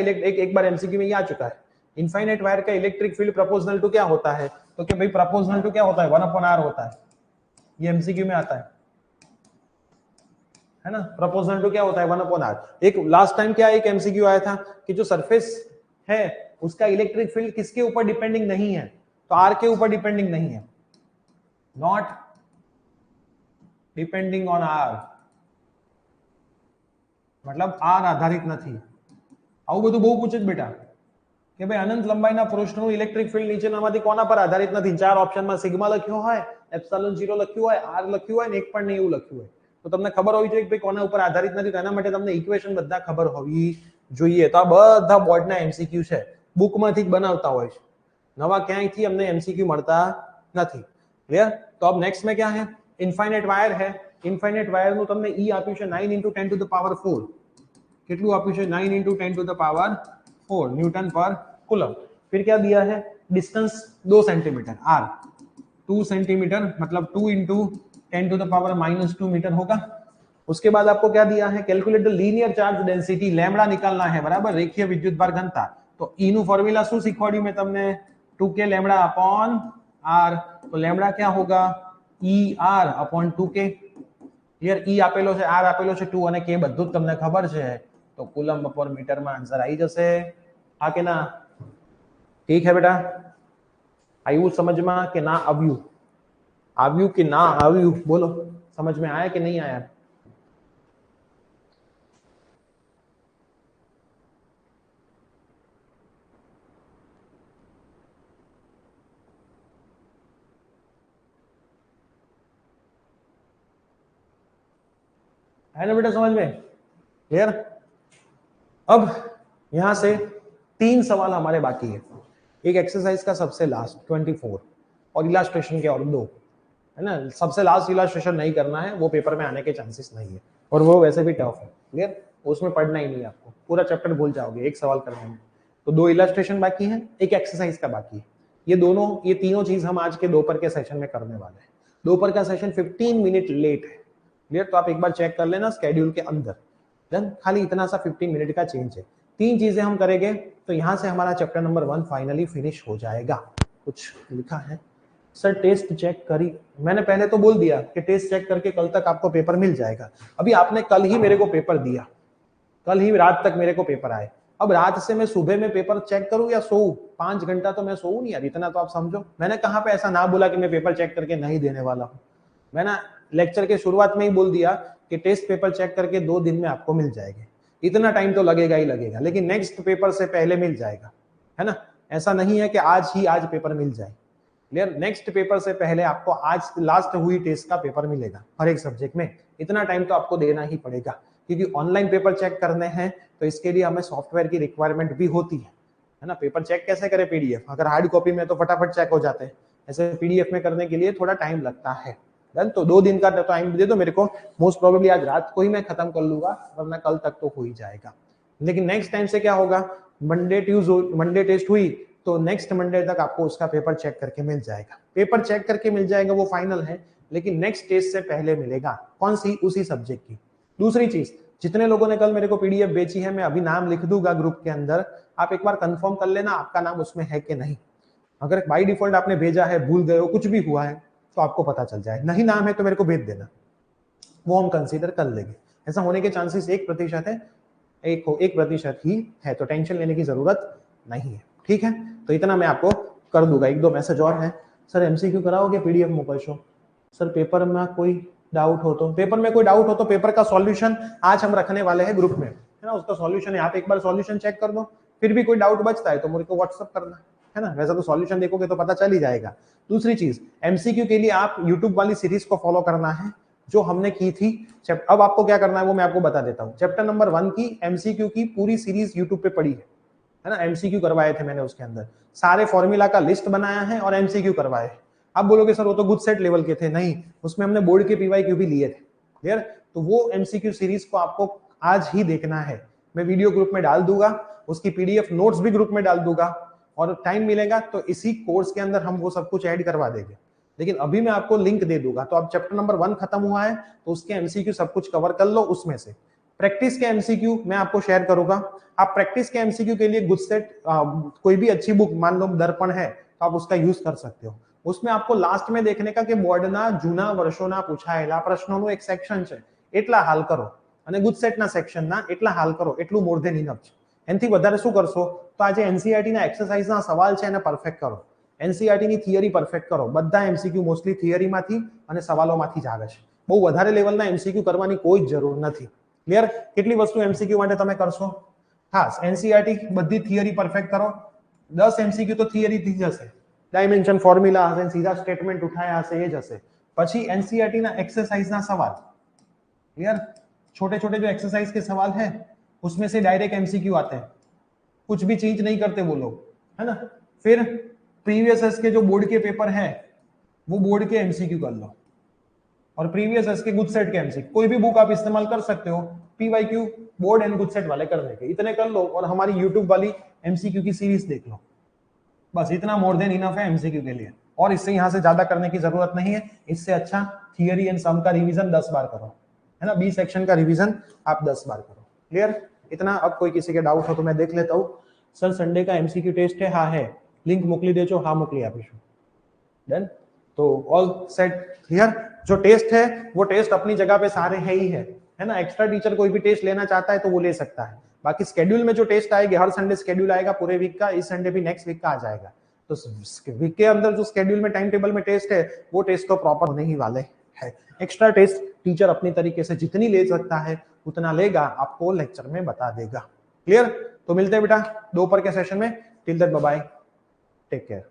एक बार एमसीक्यू में ये आ चुका है इनफाइनाइट वायर का इलेक्ट्रिक फील्ड प्रोपोर्शनल टू क्या होता है तो क्या भाई प्रोपोर्शनल टू क्या होता है 1/r होता है ये एमसीक्यू में आता है ना प्रोपोर्शनल टू क्या होता है 1/r एक लास्ट टाइम क्या एक एमसीक्यू आया था कि जो सरफेस है उसका इलेक्ट्रिक फील्ड किसके ऊपर डिपेंडिंग नहीं है तो आर के ऊपर डिपेंडिंग नहीं है नॉट डिपेंडिंग ऑन आर मतलब आर आधारित નથી આવું બધું બહુ પૂછે બેટા કે ભાઈ અનંત લંબાઈના પૃષ્ઠનું ઇલેક્ટ્રિક ફીલ્ડ નીચેનામાંથી કોના પર આધારિત નથી ચાર ઓપ્શનમાં સિગ્મા લખ્યો હોય એપ્સિલॉन 0 લખ્યું હોય આર લખ્યું હોય ને એક પણ નહીં એવું લખ્યું હોય તો તમને ખબર હોવી જોઈએ કે ભાઈ કોના ઉપર આધારિત નથી તો એના માટે તમને ઇક્વેશન બધા ખબર હોવી જોઈએ તો આ બધા બોર્ડના એમસીક્યુ છે બુકમાંથી જ બનાવતા હોય છે, નવા ક્યાંયથી અમને એમસીક્યુ મળતા નથી. ક્લિયર? તો अब नेक्स्ट में क्या है, ઇન્ફાઇનાઇટ વાયર है. ઇન્ફાઇનાઇટ વાયર નું તમને E આપ્યું છે 9 × 10 to the power 4. કેટલું આપ્યું છે? 9 × 10 to the power 4 न्यूटन पर कूलम. फिर क्या दिया है? डिस्टेंस 2 सेंटीमीटर r, 2 सेंटीमीटर मतलब 2 × 10 to the power -2 मीटर होगा. उसके बाद आपको क्या दिया है? Calculate the linear charge density, lambda निकालना है, बराबर, रेखीय विद्युतभार घनता. तो ई નું ફોર્મ્યુલા શું શીખવાડ્યું મેં તમને? 2k lambda upon r. तो લેમ્બડા क्या होगा? er upon 2k. क्लियर? ई આપેલો છે, r આપેલો છે 2 અને k બધું જ તમને ખબર છે, તો કુલમ પર મીટર માં આન્સર આવી જશે. હા કે ના? ठीक है बेटा, આવ્યું સમજમાં કે ના આવ્યું? આવ્યું કે ના આવ્યું? બોલો, समझ में आया कि नहीं आया? है ना बेटा समझ में? क्लियर? अब यहां से 3 सवाल हमारे बाकी है. एक एक्सरसाइज का सबसे लास्ट 24 और इलास्ट्रेशन के और 2, है ना. सबसे लास्ट इलास्ट्रेशन नहीं करना है, वो पेपर में आने के चांसेस नहीं है और वो वैसे भी टफ है. क्लियर? उसमें पढ़ना ही नहीं है आपको, पूरा चैप्टर भूल जाओगे एक सवाल करने में. तो 2 इलास्ट्रेशन बाकी है, एक एक्सरसाइज का बाकी है. ये तीनों चीज हम आज के दोपहर के सेशन में करने वाले हैं. दोपहर का सेशन 15 मिनट लेट है. क्लियर? तो आप एक बार चेक कर लेना स्केड्यूल के अंदर. देन खाली इतना सा 15 मिनट का चेंज है. 3 चीजें हम करेंगे तो यहां से हमारा चैप्टर नंबर 1 फाइनली फिनिश हो जाएगा. कुछ लिखा है सर, टेस्ट चेक करी. मैंने पहले तो बोल दिया कि टेस्ट चेक करके कल तक आपको पेपर मिल जाएगा. अभी आपने कल ही मेरे को पेपर दिया, कल ही रात तक मेरे को पेपर आए. अब रात से मैं सुबह में पेपर चेक करूं या सोऊं? 5 घंटा तो मैं सोऊं नहीं यार, इतना तो आप समझो. मैंने कहां पे ऐसा ना बोला कि मैं पेपर चेक करके नहीं देने वाला हूं. मैंने लेक्चर के शुरुआत में ही बोल दिया कि टेस्ट पेपर चेक करके 2 दिन में आपको मिल जाएंगे. इतना टाइम तो लगेगा ही लगेगा, लेकिन नेक्स्ट पेपर से पहले मिल जाएगा, है ना. ऐसा नहीं है कि आज पेपर मिल जाए. क्लियर? नेक्स्ट पेपर से पहले आपको आज लास्ट हुई टेस्ट का पेपर मिलेगा हर एक सब्जेक्ट में. इतना टाइम तो आपको देना ही पड़ेगा, क्योंकि ऑनलाइन पेपर चेक करने हैं तो इसके लिए हमें सॉफ्टवेयर की रिक्वायरमेंट भी होती है ना. पेपर चेक कैसे करें? पीडीएफ. अगर हार्ड कॉपी में तो फटाफट चेक हो जाते हैं, ऐसे पीडीएफ में करने के लिए थोड़ा टाइम लगता है. डन? तो 2 दिन का टाइम दे दो मेरे को, मोस्ट प्रोबेबली आज रात को ही मैं खत्म कर लूंगा, वरना कल तक तो हो ही जाएगा. लेकिन नेक्स्ट टाइम से क्या होगा? मंडे टेस्ट हुई तो नेक्स्ट मंडे तक आपको उसका पेपर चेक करके मिल जाएगा. पेपर चेक करके मिल जाएगा वो फाइनल है, लेकिन नेक्स्ट टेस्ट से पहले मिलेगा. कौन सी? उसी सब्जेक्ट की. दूसरी चीज, जितने लोगों ने कल मेरे को पीडीएफ बेची है, मैं अभी नाम लिख दूंगा ग्रुप के अंदर, आप एक बार कंफर्म कर लेना आपका नाम उसमें है कि नहीं. अगर बाय डिफॉल्ट आपने भेजा है, भूल गए हो, कुछ भी हुआ है, तो आपको पता चल जाए. नहीं नाम है तो मेरे को भेज देना, वो हम कंसीडर कर लेंगे. ऐसा होने के चांसेस 1% है, 1% ही है, तो टेंशन लेने की जरूरत नहीं है. ठीक है? तो इतना मैं आपको कर दूंगा. 1-2 मैसेज और है. सर एमसीक्यू कराओगे? पीडीएफ मोकलशो. सर पेपर में कोई डाउट हो तो? पेपर में कोई डाउट हो तो पेपर का सॉल्यूशन आज हम रखने वाले हैं ग्रुप में, है ना. उसका सॉल्यूशन है, आप एक बार सॉल्यूशन चेक कर दो. फिर भी कोई डाउट बचता है तो मुझे को व्हाट्सएप करना, है ना. वैसा तो सॉल्यूशन देखोगे तो पता चल ही जाएगा. दूसरी चीज, एमसीक्यू के लिए आप यूट्यूब वाली सीरीज को फॉलो करना है जो हमने की थी. अब आपको क्या करना है वो मैं आपको बता देता हूँ. चैप्टर नंबर 1 की एमसीक्यू की पूरी सीरीज यूट्यूब पे पड़ी है ना. एमसीक्यू करवाए थे मैंने, उसके अंदर सारे फॉर्मूला का लिस्ट बनाया है और एमसीक्यू करवाए. आप बोलोगे सर वो तो गुड सेट लेवल के थे. नहीं, उसमें हमने बोर्ड के पीवाईक्यू भी लिए थे. क्लियर? तो वो एमसीक्यू सीरीज को आपको आज ही देखना है. मैं वीडियो ग्रुप में डाल दूंगा, उसकी पीडीएफ नोट्स भी ग्रुप में डाल दूंगा, और टाइम मिलेगा तो इसी कोर्स के अंदर हम वो सब कुछ ऐड करवा देंगे. लेकिन अभी मैं आपको लिंक दे दूंगा. तो अब चैप्टर नंबर 1 खत्म हुआ है तो उसके एमसीक्यू सब कुछ कवर कर लो. उसमें से प्रैक्टिस के एमसीक्यू मैं आपको शेयर करूंगा. आप प्रैक्टिस के एमसीक्यू के लिए गुड सेट कोई भी अच्छी बुक, मान लो दर्पण है, तो आप उसका यूज कर सकते हो. उसमें आपको लास्ट में देखने का कि બોર્ડના જૂના વર્ષોના પૂછાયેલા પ્રશ્નોનું એક સેક્શન છે, એટલા હાલ કરો, અને ગુડ સેટના સેક્શનના એટલા હાલ કરો, એટલું મોર ધેન ઇનફ છે. એનથી વધારે શું કરશો? તો આજે એનસીઈઆરટી ના એક્સરસાઇઝના સવાલ છે એને પરફેક્ટ કરો. એનસીઈઆરટી ની થિયરી પરફેક્ટ કરો. બધા એમસીક્યુ મોસ્ટલી થિયરીમાંથી અને સવાલોમાંથી જ આવે છે. બહુ વધારે લેવલના એમસીક્યુ કરવાની કોઈ જરૂર નથી. ક્લિયર? કેટલી વસ્તુ એમસીક્યુ માટે તમે કરશો? ખાસ એનસીઈઆરટી બધી થિયરી પરફેક્ટ કરો. 10 એમસીક્યુ તો થિયરીથી જ હશે. डायमेंशन फॉर्मूला हसे, सीधा स्टेटमेंट उठाया हसे, ये जैसे. પછી एनसीईआरटी ना एक्सरसाइज ना सवाल. क्लियर? छोटे छोटे जो एक्सरसाइज के सवाल है उसमें से डायरेक्ट एमसीक्यू आते हैं. कुछ भी चेंज नहीं करते वो लोग. है ना। फिर प्रीवियस एस के जो बोर्ड के पेपर हैं वो बोर्ड के एमसीक्यू कर लो, और प्रीवियस एस के गुड सेट के एमसीक्यू, कोई भी बुक आप इस्तेमाल कर सकते हो, PYQ board and good set वाले करने के, इतने कर लो, और हमारी यूट्यूब वाली एमसीक्यू की सीरीज देख लो, बस इतना मोर देन इनफ है एमसीक्यू के लिए, और इससे यहां से ज्यादा करने की जरूरत नहीं है। इससे अच्छा थियरी एंड सम का रिवीजन 10 बार करो, है ना, 20 सेक्शन का रिवीजन आप 10 बार करो। क्लियर इतना। अब कोई किसी के डाउट हो तो मैं देख लेता हूँ। सर संडे का एमसीक्यू टेस्ट है? हाँ है। लिंक मोकली देचो? हाँ मोकली आपीशु। डन। तो ऑल सेट क्लियर। जो टेस्ट है वो टेस्ट अपनी जगह पे सारे है ही है ना। एक्स्ट्रा टीचर कोई भी टेस्ट लेना चाहता है तो वो ले सकता है। बाकी स्केड्यूल में जो टेस्ट आएगी, हर संडे स्केड्यूल आएगा पूरे वीक का, इस संडे भी नेक्स्ट वीक का आ जाएगा। तो वीक के अंदर जो स्केड्यूल में टाइम टेबल में टेस्ट है वो टेस्ट तो प्रॉपर होने ही वाले है। एक्स्ट्रा टेस्ट टीचर अपनी तरीके से जितनी ले सकता है उतना लेगा, आपको लेक्चर में बता देगा। क्लियर। तो मिलते हैं बेटा दोपहर के सेशन में। Till then bye bye, take care.